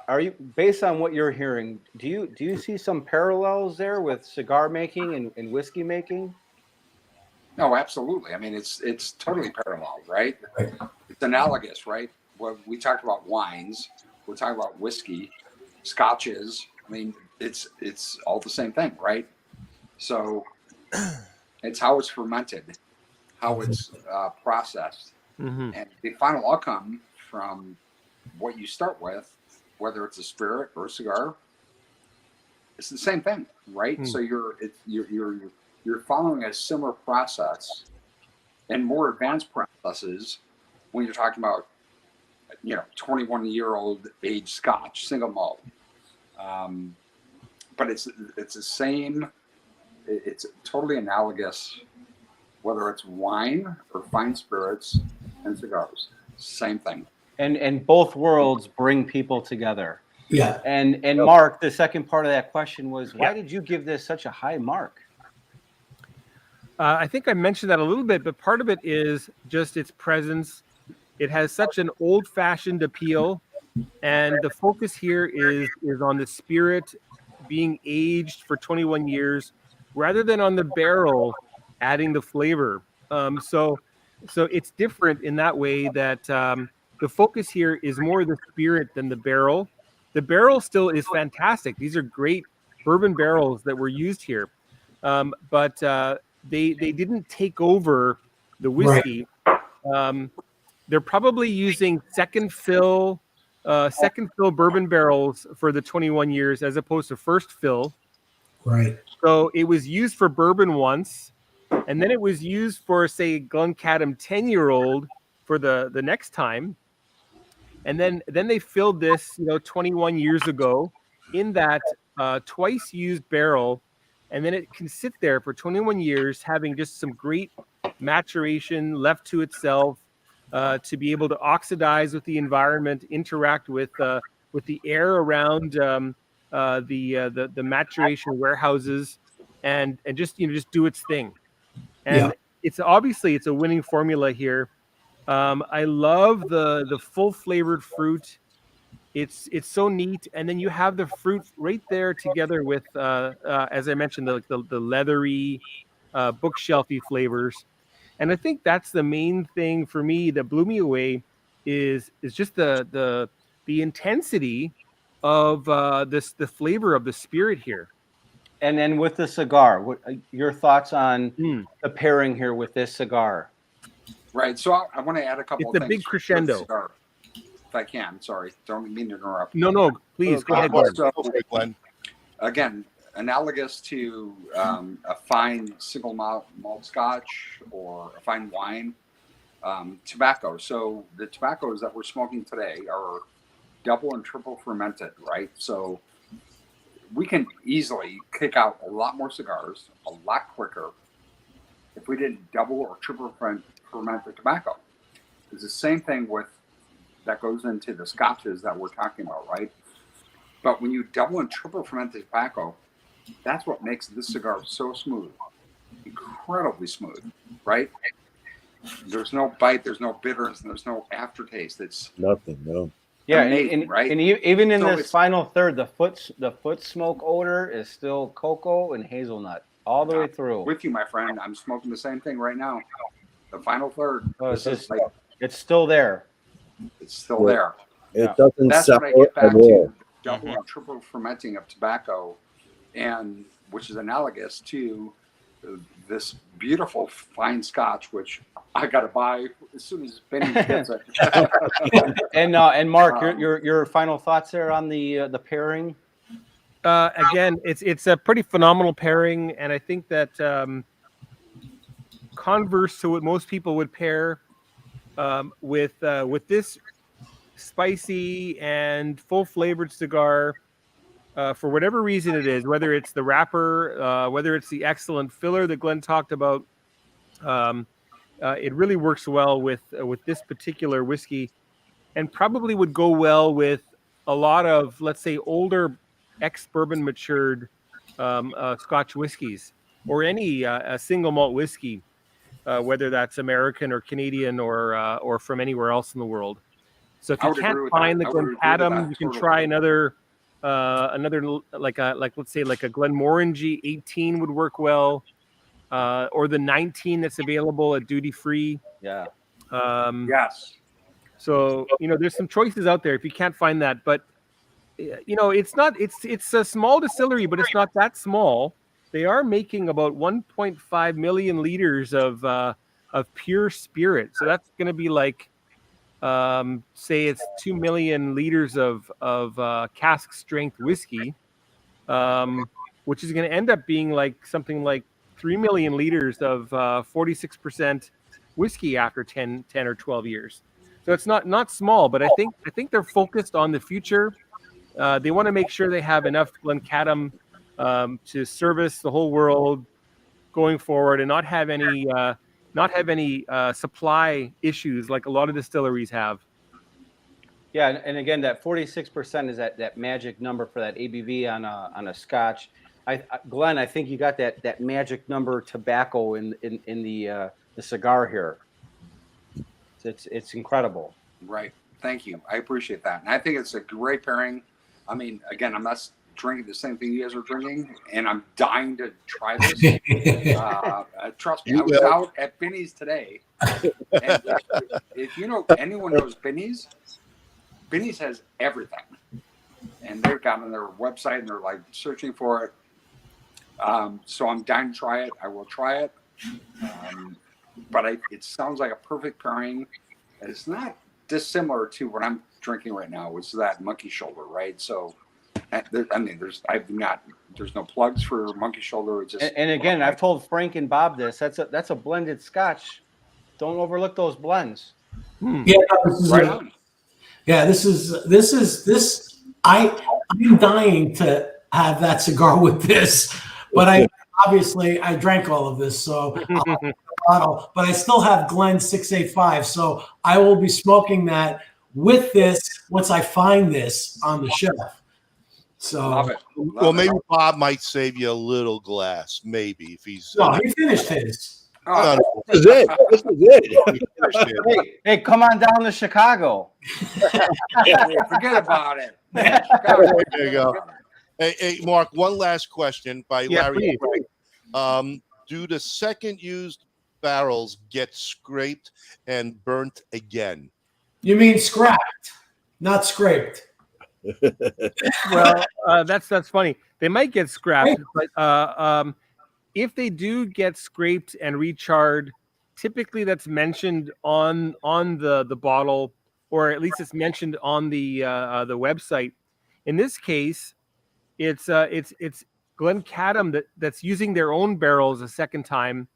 are you based on what you're hearing? Do you see some parallels there with cigar making and whiskey making?
No, absolutely. I mean, it's totally parallel, right? It's analogous, right? Well, we talked about wines. We're talking about whiskey, scotches. I mean, it's all the same thing, right? So it's how it's fermented, how it's processed, and the final outcome from what you start with, whether it's a spirit or a cigar, it's the same thing, right? So you're following a similar process and more advanced processes when you're talking about 21-year-old age Scotch single malt. But it's the same. It's totally analogous, whether it's wine or fine spirits and cigars. Same thing.
And both worlds bring people together.
Yeah.
And Mark, the second part of that question was, why did you give this such a high mark?
I think I mentioned that a little bit, but part of it is just its presence. It has such an old-fashioned appeal, and the focus here is on the spirit being aged for 21 years, rather than on the barrel adding the flavor. So it's different in that way that the focus here is more the spirit than the barrel. The barrel still is fantastic. These are great bourbon barrels that were used here, but they didn't take over the whiskey. Right. They're probably using second fill bourbon barrels for the 21 years as opposed to first fill.
Right.
So it was used for bourbon once, and then it was used for, say, Glencadam 10-year-old for the next time. And then they filled this, 21 years ago in that twice used barrel, and then it can sit there for 21 years, having just some great maturation left to itself, to be able to oxidize with the environment, interact with the air around the maturation warehouses, and just do its thing. And it's obviously a winning formula here. I love the full flavored fruit. It's so neat, and then you have the fruit right there together with, as I mentioned, the leathery, bookshelfy flavors. And I think that's the main thing for me that blew me away is just the intensity of the flavor of the spirit here.
And then with the cigar, what your thoughts on the pairing here with this cigar?
Right. So I want to add a couple of things.
It's a big crescendo.
Cigar, if I can. Sorry. Don't mean to interrupt.
No, please. Go ahead,
Glenn. Again, analogous to a fine single malt scotch or a fine wine, tobacco. So the tobaccos that we're smoking today are double and triple fermented, right? So we can easily kick out a lot more cigars a lot quicker if we didn't double or triple ferment the tobacco. It's the same thing that goes into the scotches that we're talking about, right? But when you double and triple ferment the tobacco, that's what makes this cigar so smooth, incredibly smooth, right? There's no bite, there's no bitterness, and there's no aftertaste. It's
nothing, no.
Yeah,
amazing, right?
And even in this final third, the foot smoke odor is still cocoa and hazelnut all the way through.
With you, my friend. I'm smoking the same thing right now. The final third.
It's still there.
It's still there.
It doesn't.
That's
sour
what I get back
at all.
to double and triple fermenting of tobacco, and which is analogous to this beautiful fine Scotch, which I got to buy as soon as Benny gets it.
And Mark, your final thoughts there on the pairing?
Again, it's a pretty phenomenal pairing, and I think that converse to what most people would pair with this spicy and full flavored cigar, for whatever reason it is, whether it's the wrapper, whether it's the excellent filler that Glenn talked about, it really works well with this particular whiskey, and probably would go well with a lot of, let's say, older ex-bourbon matured Scotch whiskeys, or any a single malt whiskey, whether that's American or Canadian or from anywhere else in the world. So if you can't find the Glencadam, you can try another like let's say like a Glenmorangie 18 would work well, or the 19 that's available at duty free.
Yeah.
Yes.
So there's some choices out there if you can't find that, but it's a small distillery, but it's not that small. They are making about 1.5 million liters of pure spirit. So that's going to be like, say it's 2 million liters of cask strength whiskey, which is going to end up being like something like 3 million liters of 46% whiskey after 10 or 12 years. So it's not small, but I think they're focused on the future. They want to make sure they have enough Glencadam to service the whole world going forward, and not have any supply issues like a lot of distilleries have.
Yeah, and again, that 46% is that magic number for that ABV on a Scotch. Glenn, I think you got that magic number tobacco in the cigar here. It's incredible.
Right. Thank you. I appreciate that, and I think it's a great pairing. I mean, again, I'm not drinking the same thing you guys are drinking, and I'm dying to try this. Trust me, I was out at Binny's today. And if anyone knows Binny's has everything. And they've got on their website, and they're like searching for it. So I'm dying to try it. I will try it. But it sounds like a perfect pairing. And it's not dissimilar to what I'm drinking right now, which is that monkey shoulder, right? So, there's no plugs for monkey shoulder. It's just,
and again, I've told Frank and Bob this. That's a blended Scotch. Don't overlook those blends.
Yeah, this is. I'm dying to have that cigar with this, but I drank all of this, so. Bottle, but I still have Glen 685, so I will be smoking that with this once I find this on the shelf. So,
Love it.
Well, maybe Bob might save you a little glass, maybe if he's.
No, he finished his.
Oh,
this is it. This is it.
Hey, come on down to Chicago.
Forget about it.
There you go. Hey, Mark. One last question by Larry. Do the second used barrels get scraped and burnt again?
You mean scrapped, not scraped?
Well, that's funny. They might get scrapped, but if they do get scraped and recharred, typically that's mentioned on the bottle, or at least it's mentioned on the website. In this case, it's Glencadam that's using their own barrels a second time,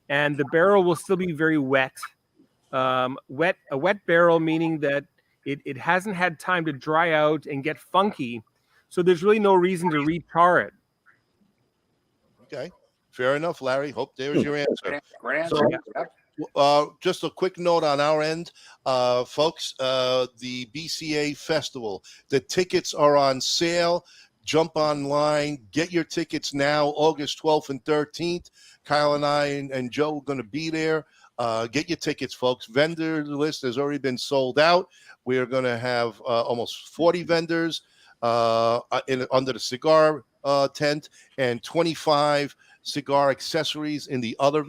and the barrel will still be very wet. A wet barrel meaning that it hasn't had time to dry out and get funky, so there's really no reason to re-tar it.
Okay, fair enough, Larry. Hope there's your answer.
Great answer.
So, just a quick note on our end, folks. The BCA Festival, the tickets are on sale. Jump online, get your tickets now, August 12th and 13th. Kyle and I and Joe are going to be there. Get your tickets, folks. Vendor list has already been sold out. We are going to have almost 40 vendors under the cigar tent, and 25 cigar accessories in the other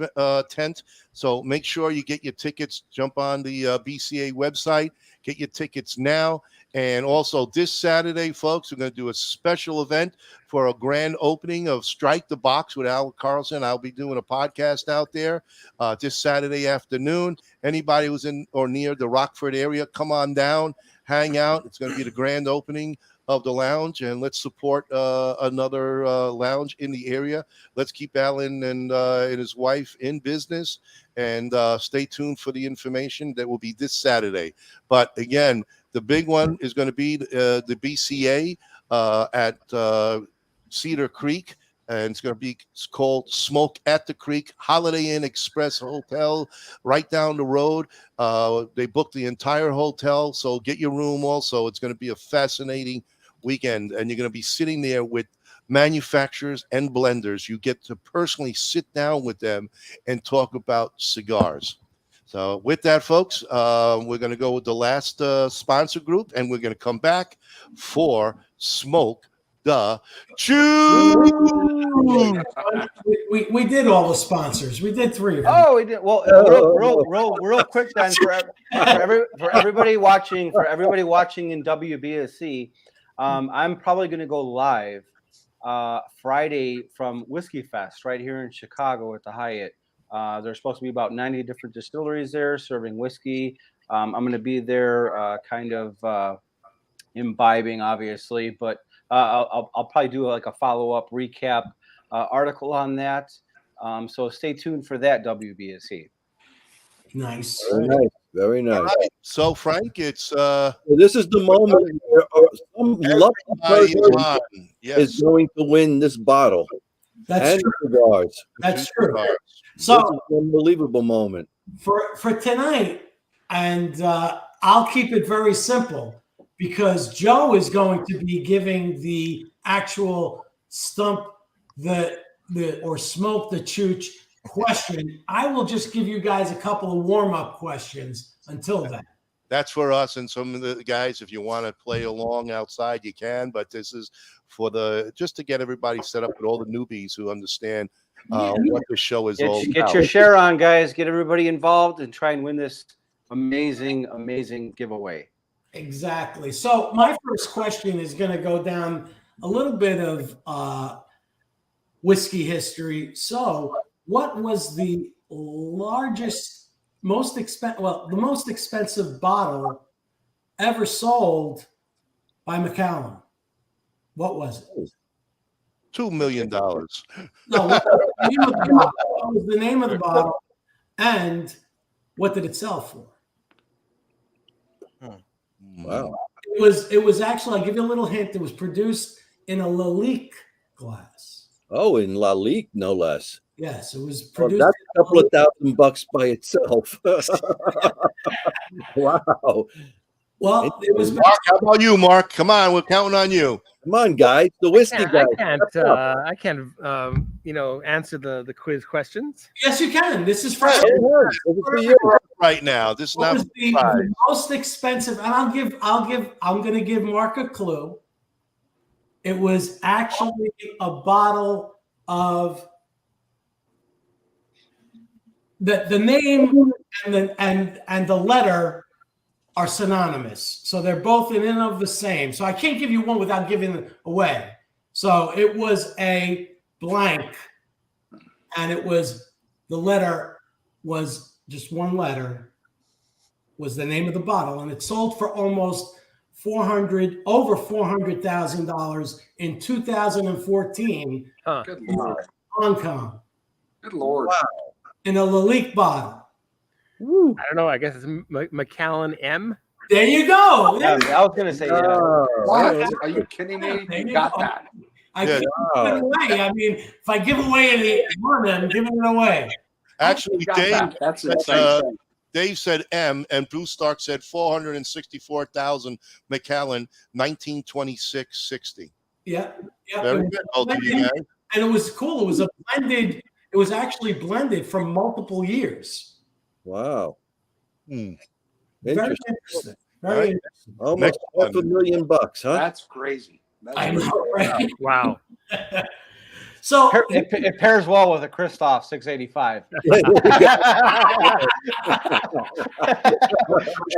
tent. So make sure you get your tickets. Jump on the BCA website. Get your tickets now. And also this Saturday, folks, we're going to do a special event for a grand opening of Strike the Box with Alec Carlson. I'll be doing a podcast out there this Saturday afternoon. Anybody who's in or near the Rockford area, come on down, hang out. It's going to be the grand opening of the lounge, and let's support another lounge in the area. Let's keep Alan and his wife in business, and stay tuned for the information that will be this Saturday. But again, the big one is going to be the BCA at Cedar Creek, and it's going to be called Smoke at the Creek Holiday Inn Express Hotel right down the road. They booked the entire hotel, so get your room also. It's going to be a fascinating weekend, and you're going to be sitting there with manufacturers and blenders. You get to personally sit down with them and talk about cigars. So with that, folks, we're going to go with the last sponsor group, and we're going to come back for Smoke the Chew.
We did all the sponsors. We did 3 of them.
Oh, we did. Well, real quick then for everybody watching in WBSC, I'm probably going to go live Friday from Whiskey Fest right here in Chicago at the Hyatt. There's supposed to be about 90 different distilleries there serving whiskey. I'm going to be there kind of imbibing, obviously, but I'll probably do like a follow-up recap article on that. So stay tuned for that, WBSC.
Nice.
Very nice. Very nice.
Right. So, Frank, it's
this is the moment where some lucky person is going to win this bottle.
That's true.
Cigars.
That's true.
So
So
an unbelievable moment.
for tonight, and I'll keep it very simple because Joe is going to be giving the actual stump or smoke the chooch question. I will just give you guys a couple of warm-up questions until then.
That's for us and some of the guys. If you want to play along outside, you can. But this is for just to get everybody set up with all the newbies who understand what the show is all about.
Get your share on, guys. Get everybody involved and try and win this amazing, amazing giveaway.
Exactly. So my first question is going to go down a little bit of whiskey history. So what was the the most expensive bottle ever sold by Macallan? What was it?
$2 million.
No, what was the name of the bottle, and what did it sell for?
Wow.
It was actually, I'll give you a little hint. It was produced in a Lalique glass.
Oh, in Lalique, no less.
Yes, it was
Well,
produced.
that's a couple of $1,000 by itself. Wow.
Well, it was.
Mark, how about you, Mark? Come on, we're counting on you.
Come on, guys. The whiskey guy.
I can't answer the quiz questions.
Yes, you can. This is for
right now. This is
what
not
was the most expensive, and I'm going to give Mark a clue. It was actually a bottle of the name and the letter are synonymous. So they're both in and of the same. So I can't give you one without giving it away. So it was a blank, and it was the letter was just one letter was the name of the bottle, and it sold for almost over $400,000 in 2014.
Good Lord.
Hong Kong.
Good Lord.
Wow.
In a Lalique bottle.
I don't know. I guess it's Macallan M.
There you go.
Yeah, I was going to say, yeah.
What? Are you kidding me? You got that.
I can't give it away. I mean, if I give away one, I'm giving it away.
Actually, Dave,
That's insane.
Dave said M, and Bruce Stark said 464,000 Macallan, 1926-60.
Yeah.
Very good. Both of you guys.
And it was cool. It was a blended. It was actually blended from multiple years.
Wow.
Very
Interesting.
interesting. Very interesting.
Almost $500,000, huh?
That's crazy.
I know, right?
Wow.
So
it pairs well with a Kristoff 685.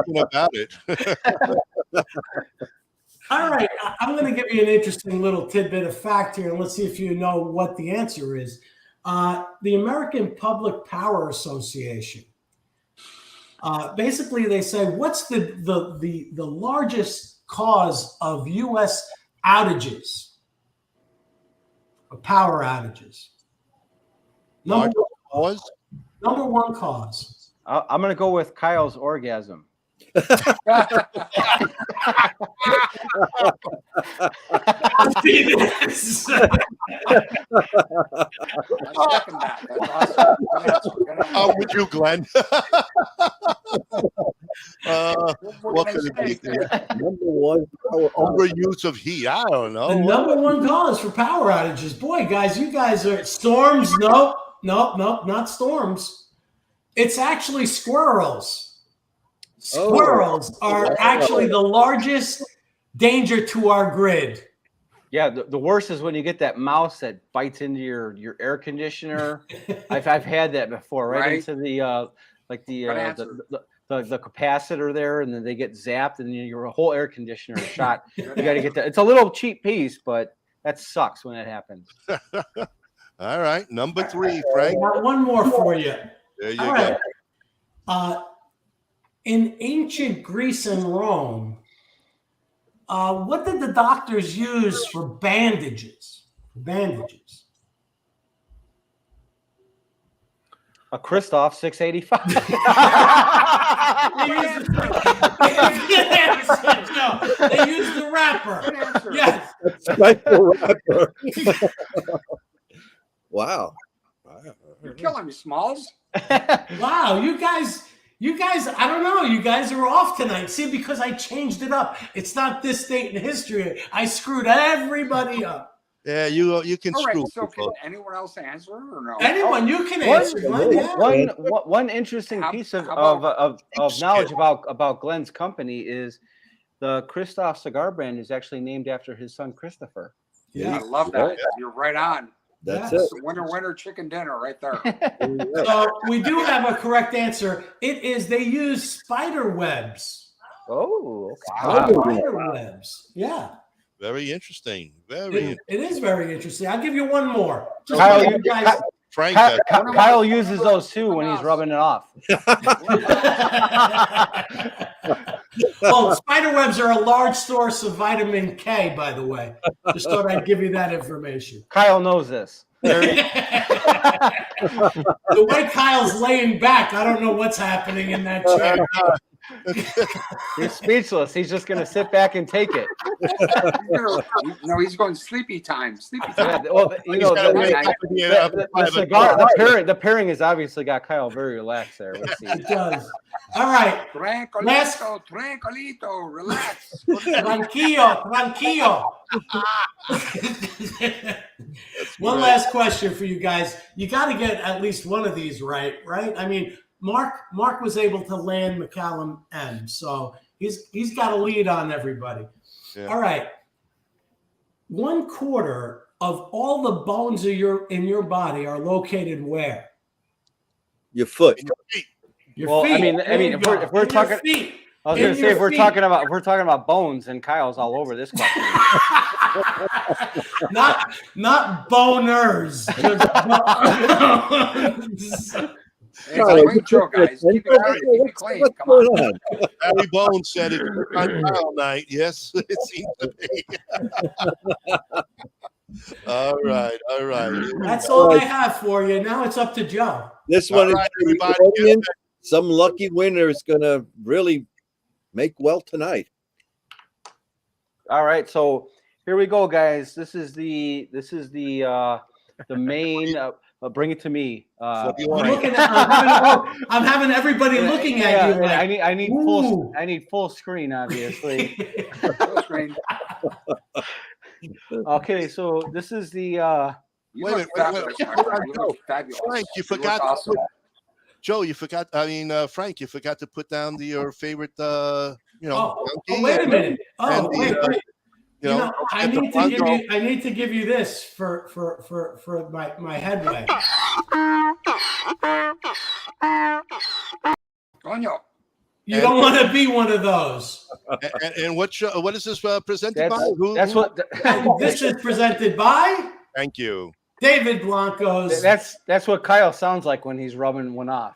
About it.
All right, I'm going to give you an interesting little tidbit of fact here, and let's see if you know what the answer is. The American Public Power Association. Basically, they say, what's the largest cause of U.S. outages, of power outages? Number one cause.
I'm going to go with Kyle's orgasm.
How would you, Glenn? What could it be?
Number one,
overuse of heat. I don't know.
The number one cause for power outages. Boy, guys, you guys are storms. Nope, not storms. It's actually squirrels. Squirrels are actually the largest danger to our grid.
Yeah, the worst is when you get that mouse that bites into your air conditioner. I've had that before, right into the the capacitor there, and then they get zapped, and your whole air conditioner is shot. You got to get that. It's a little cheap piece, but that sucks when it happens.
All right, number 3, Frank.
Got one more for you.
There you go.
Right. In ancient Greece and Rome, what did the doctors use for bandages?
A Kristoff 685.
They used the wrapper. Yes.
Special wrapper. Wow.
You're killing me, Smalls.
Wow, you guys, I don't know. You guys are off tonight. See, because I changed it up. It's not this date in history. I screwed everybody up.
Yeah, you can
All right,
screw.
so can anyone else answer or no?
Anyone, you can answer.
One interesting piece of knowledge about Glenn's company is the Kristoff cigar brand is actually named after his son Christopher.
Yeah, I love that. You're right on.
That's it.
Winner chicken dinner right there.
So we do have a correct answer. It is they use spider webs.
Oh,
spider webs. Yeah.
Very interesting.
It is very interesting. I'll give you one more.
Frank,
Kyle uses those too when he's rubbing it off.
Oh, spider webs are a large source of vitamin K, by the way. Just thought I'd give you that information.
Kyle knows this.
The way Kyle's laying back, I don't know what's happening in that chair.
He's speechless. He's just going to sit back and take it.
No, he's going sleepy time.
Yeah, well, the cigar, the pairing has obviously got Kyle very relaxed there. Let's see.
It does. All right.
Tranquilito, relax.
Tranquillo. One last question for you guys. You got to get at least one of these right? I mean, Mark was able to land McCallum M, so he's got a lead on everybody. Yeah. All right. 1/4 of all the bones in your body are located where?
Your foot.
Your feet. I mean, if we're talking, feet. I was going to say if we're talking about bones, and Kyle's all over this question.
not boners.
It's a great show, guys. Keep it clean. Come on.
Barry Bones said it on Kyle night. Yes, it seems to be. All right.
That's all I have for you. Now it's up to Joe.
This one is everybody. Some lucky winner is going to really make well tonight.
All right, so here we go, guys. This is the main. Bring it to me.
I'm having everybody looking at you. Like,
I need full screen, obviously.
Full screen.
Okay, so this is the.
Wait. Frank, you forgot.
Awesome.
Joe, you forgot. I mean, Frank, you forgot to put down your favorite.
Oh, wait a minute. Oh, wait.
You know,
I need to give you this for my headway. You don't want to be one of those.
And what is this presented by?
This is presented by.
Thank you,
David Blanco's. That's what Kyle sounds like when he's rubbing one off.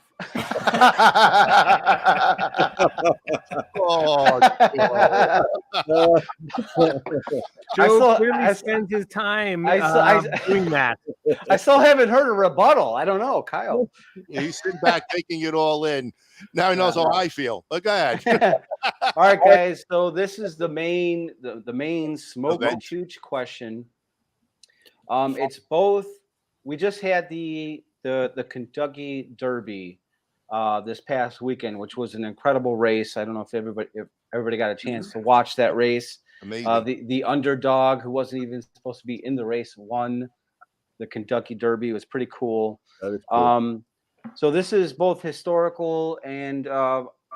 Joe clearly spends his time doing that.
I still haven't heard a rebuttal. I don't know, Kyle.
He's sitting back taking it all in. Now he knows how I feel. But go ahead.
All right, guys. So this is the main smoke and chooch question. It's both. We just had the Kentucky Derby this past weekend, which was an incredible race. I don't know if everybody got a chance to watch that race.
Amazing.
The underdog, who wasn't even supposed to be in the race, won the Kentucky Derby. It was pretty cool.
That is cool.
So this is both historical and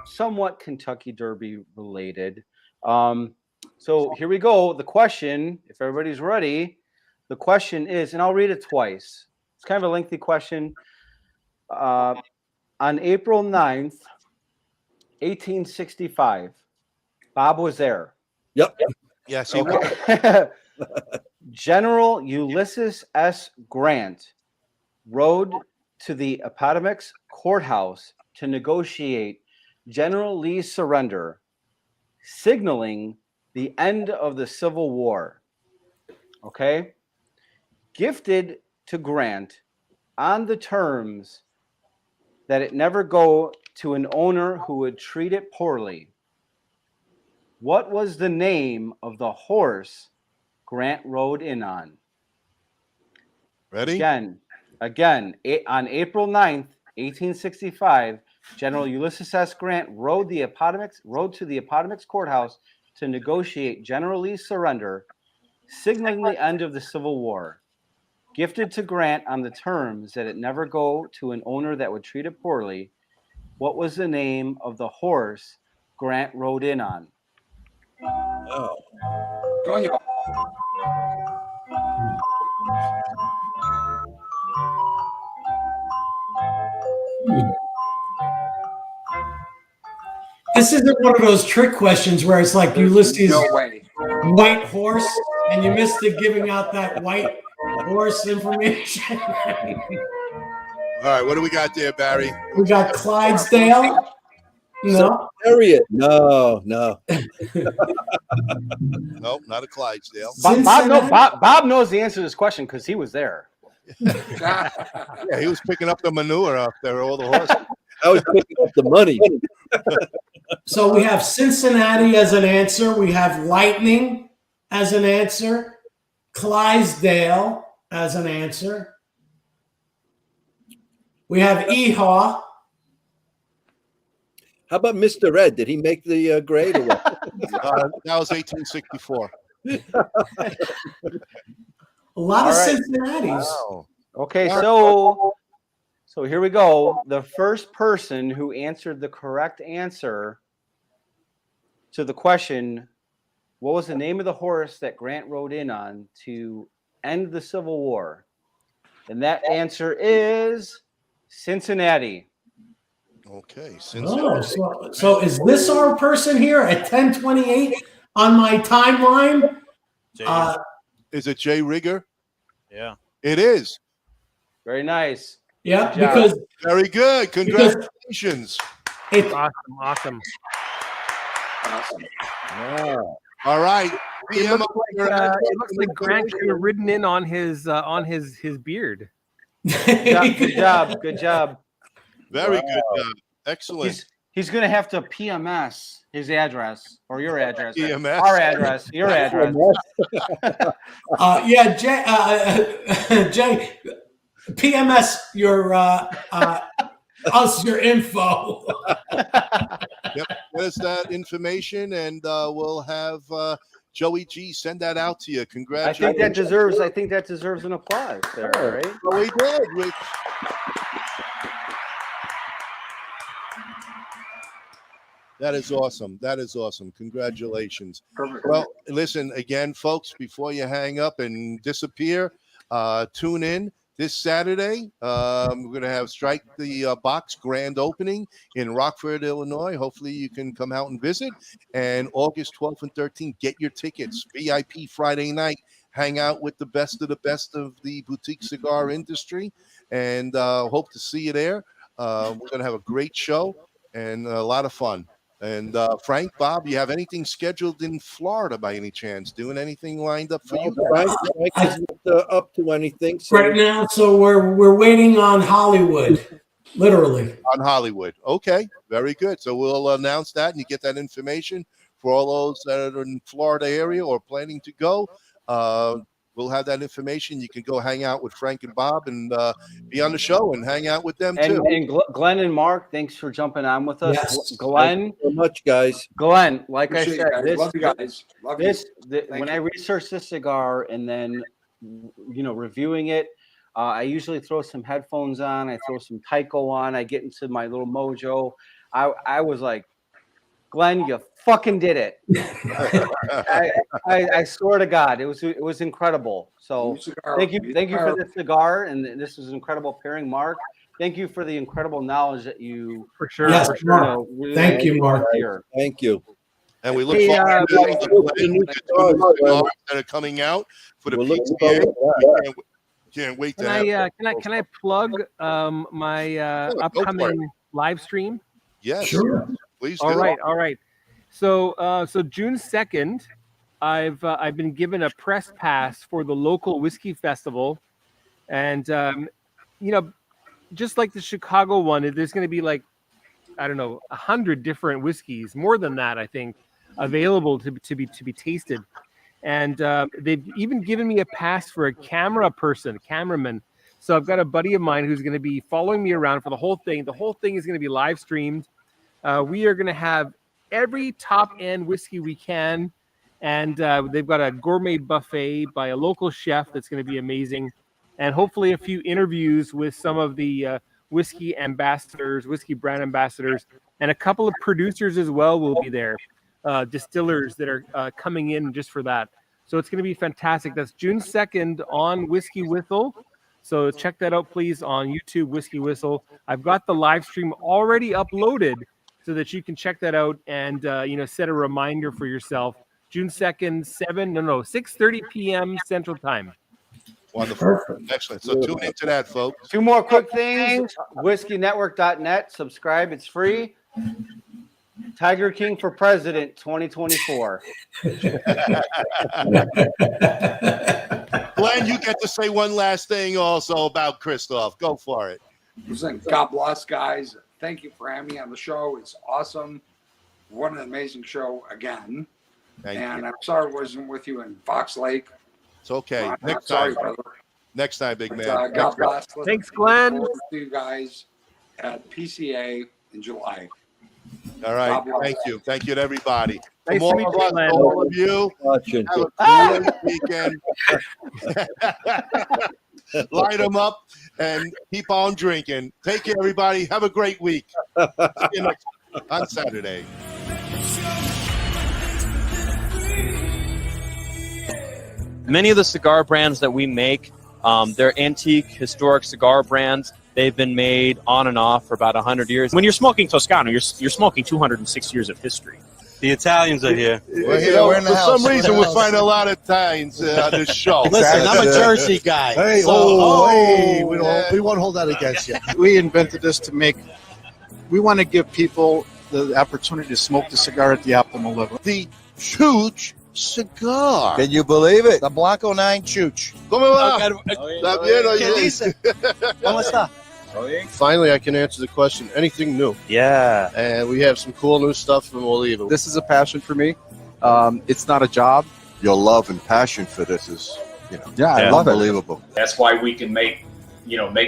somewhat Kentucky Derby related. So here we go. The question, if everybody's ready, the question is, and I'll read it twice. It's kind of a lengthy question. On April 9th, 1865, Bob was there.
Yep.
Yes.
Okay. General Ulysses S. Grant rode to the Appomattox Courthouse to negotiate General Lee's surrender, signaling the end of the Civil War. Okay? Gifted to Grant on the terms that it never go to an owner who would treat it poorly. What was the name of the horse Grant rode in on?
Ready?
Again, on April 9th, 1865, General Ulysses S. Grant rode to the Appomattox Courthouse to negotiate General Lee's surrender, signaling the end of the Civil War. Gifted to Grant on the terms that it never go to an owner that would treat it poorly. What was the name of the horse Grant rode in on?
Oh.
This isn't one of those trick questions where it's like Ulysses' white horse, and you missed the giving out that white horse information.
All right, what do we got there, Barry?
We got Clydesdale. No.
Harriet. No.
Nope, not a Clydesdale.
Bob knows the answer to this question because he was there.
Yeah, he was picking up the manure up there, all the horses.
I was picking up the money.
So we have Cincinnati as an answer. We have Lightning as an answer. Clydesdale as an answer. We have Ehaw.
How about Mr. Ed? Did he make the grade or what?
That was 1864.
A lot of Cincinnatis.
Wow.
Okay, so here we go. The first person who answered the correct answer to the question, what was the name of the horse that Grant rode in on to end the Civil War? And that answer is Cincinnati.
Okay.
So is this our person here at 10:28 on my timeline?
Is it Jay Rigger?
Yeah.
It is.
Very nice.
Yeah, because
very good. Congratulations.
It's awesome.
Wow.
All right.
It looks like Grant could have ridden in on his beard.
Good job.
Very good job. Excellent.
He's going to have to PMS his address or your address.
PMS.
Our address. Your address.
Yeah, Jay, PMS your us your info.
Yep, there's that information, and we'll have Joey G send that out to you. Congratulations.
I think that deserves an applause there, right?
Well, we did. That is awesome. That is awesome. Congratulations.
Perfect.
Well, listen, again, folks, before you hang up and disappear, tune in this Saturday. We're going to have Strike the Box grand opening in Rockford, Illinois. Hopefully you can come out and visit. And August 12th and 13th, get your tickets. VIP Friday night. Hang out with the best of the boutique cigar industry. And hope to see you there. We're going to have a great show and a lot of fun. And Frank, Bob, you have anything scheduled in Florida by any chance? Doing anything lined up for you?
Frank isn't up to anything. So.
Right now, so we're waiting on Hollywood, literally.
On Hollywood. Okay, very good. So we'll announce that, and you get that information for all those that are in Florida area or planning to go. We'll have that information. You can go hang out with Frank and Bob and be on the show and hang out with them too.
And Glenn and Mark, thanks for jumping on with us.
Yes.
Glenn,
thank you so much, guys.
Glenn, like
Appreciate
I said,
you guys. Love you guys. Love you.
when I research this cigar and then reviewing it, I usually throw some headphones on. I throw some Tyco on. I get into my little mojo. I was like, Glenn, you fucking did it. I swear to God, it was incredible. So thank you for this cigar, and this was an incredible pairing, Mark. Thank you for the incredible knowledge that you
for sure.
Yes,
for sure.
Mark. Thank you, Mark.
Thank you.
And we look forward to the new cigars that are coming out for the PTA. Can't wait to have.
Can I plug my upcoming live stream?
Yes.
Sure.
Please do.
All right. So June 2nd, I've been given a press pass for the local whiskey festival, and just like the Chicago one, there's going to be like 100 different whiskeys, more than that, I think, available to be tasted, and they've even given me a pass for a cameraman. So I've got a buddy of mine who's going to be following me around for the whole thing. The whole thing is going to be live streamed. We are going to have every top-end whiskey we can, and they've got a gourmet buffet by a local chef that's going to be amazing, and hopefully a few interviews with some of the whiskey ambassadors, whiskey brand ambassadors, and a couple of producers as well will be there, distillers that are coming in just for that. So it's going to be fantastic. That's June 2nd on Whiskey Whistle. So check that out, please, on YouTube, Whiskey Whistle. I've got the live stream already uploaded so that you can check that out and set a reminder for yourself. June 2nd, 6:30 p.m. Central Time.
Wonderful. Excellent. So tune into that, folks.
Two more quick things. WhiskeyNetwork.net. Subscribe. It's free. Tiger King for President 2024.
Glenn, you get to say one last thing also about Kristoff. Go for it.
Listen, God bless, guys. Thank you for having me on the show. It's awesome. What an amazing show again.
Thank you.
I'm sorry I wasn't with you in Fox Lake.
It's okay.
Next time, brother.
Next time, big man.
God bless.
Thanks, Glenn.
Look forward to you guys at PCA in July.
All right. Thank you. Thank you to everybody.
Nice
From
to meet
all of
you,
us,
Glenn.
all of you,
Watching.
have a great weekend. Light them up and keep on drinking. Take care, everybody. Have a great week. See you next on Saturday.
Many of the cigar brands that we make, they're antique, historic cigar brands. They've been made on and off for about 100 years.
When you're smoking Toscano, you're smoking 206 years of history.
The Italians are here.
We're here. We're in the house. For some reason, we find a lot of Italians on this show.
Listen, I'm a Jersey guy.
Hey,
so,
hey,
we won't hold that against you.
We invented this we want to give people the opportunity to smoke the cigar at the optimal level.
The Chooch cigar.
Can you believe it?
The Blanco 9 Chooch.
¿Cómo va? ¿Está bien,
¿Qué dice? ¿Cómo está?
Finally, I can answer the question. Anything new?
Yeah.
And we have some cool new stuff from Oliva.
This is a passion for me. It's not a job.
Your love and passion for this is,
I love it.
unbelievable.
That's why we can make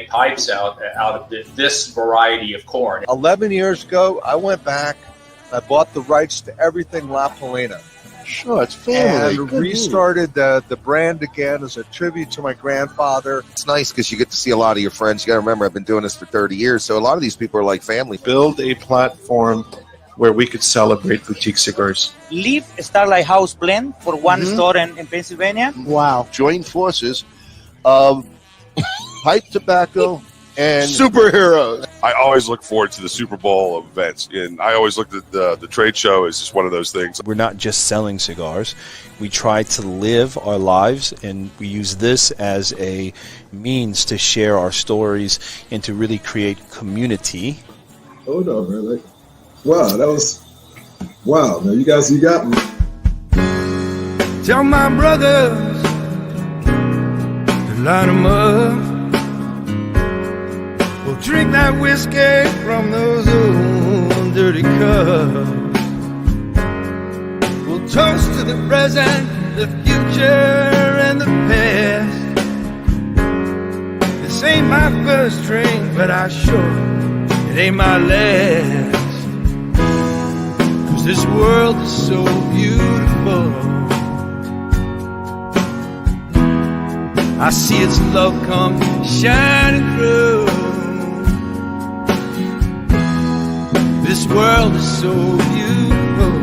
pipes out of this variety of corn.
11 years ago, I went back. I bought the rights to everything La Polina.
Sure, it's family.
And restarted the brand again as a tribute to my grandfather.
It's nice because you get to see a lot of your friends. You got to remember, I've been doing this for 30 years, so a lot of these people are like family.
Build a platform
where we could celebrate boutique cigars.
Leaf Starlight House blend for one store in Pennsylvania.
Wow. Join forces of pipe tobacco and
superheroes. I always look forward to the Super Bowl events, and I always looked at the trade show as just one of those things.
We're not just selling cigars. We try to live our lives, and we use this as a means to share our stories and to really create community.
Hold on, man. Like, wow, that was wow. Now you got me.
Tell my brothers to line them up. We'll drink that whiskey from those old dirty cups. We'll toast to the present, the future, and the past. This ain't my first drink, but I sure it ain't my last. 'Cause this world is so beautiful. I see its love come shining through. This world is so beautiful.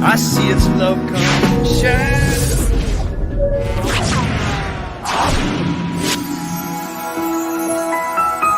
I see its love come shining.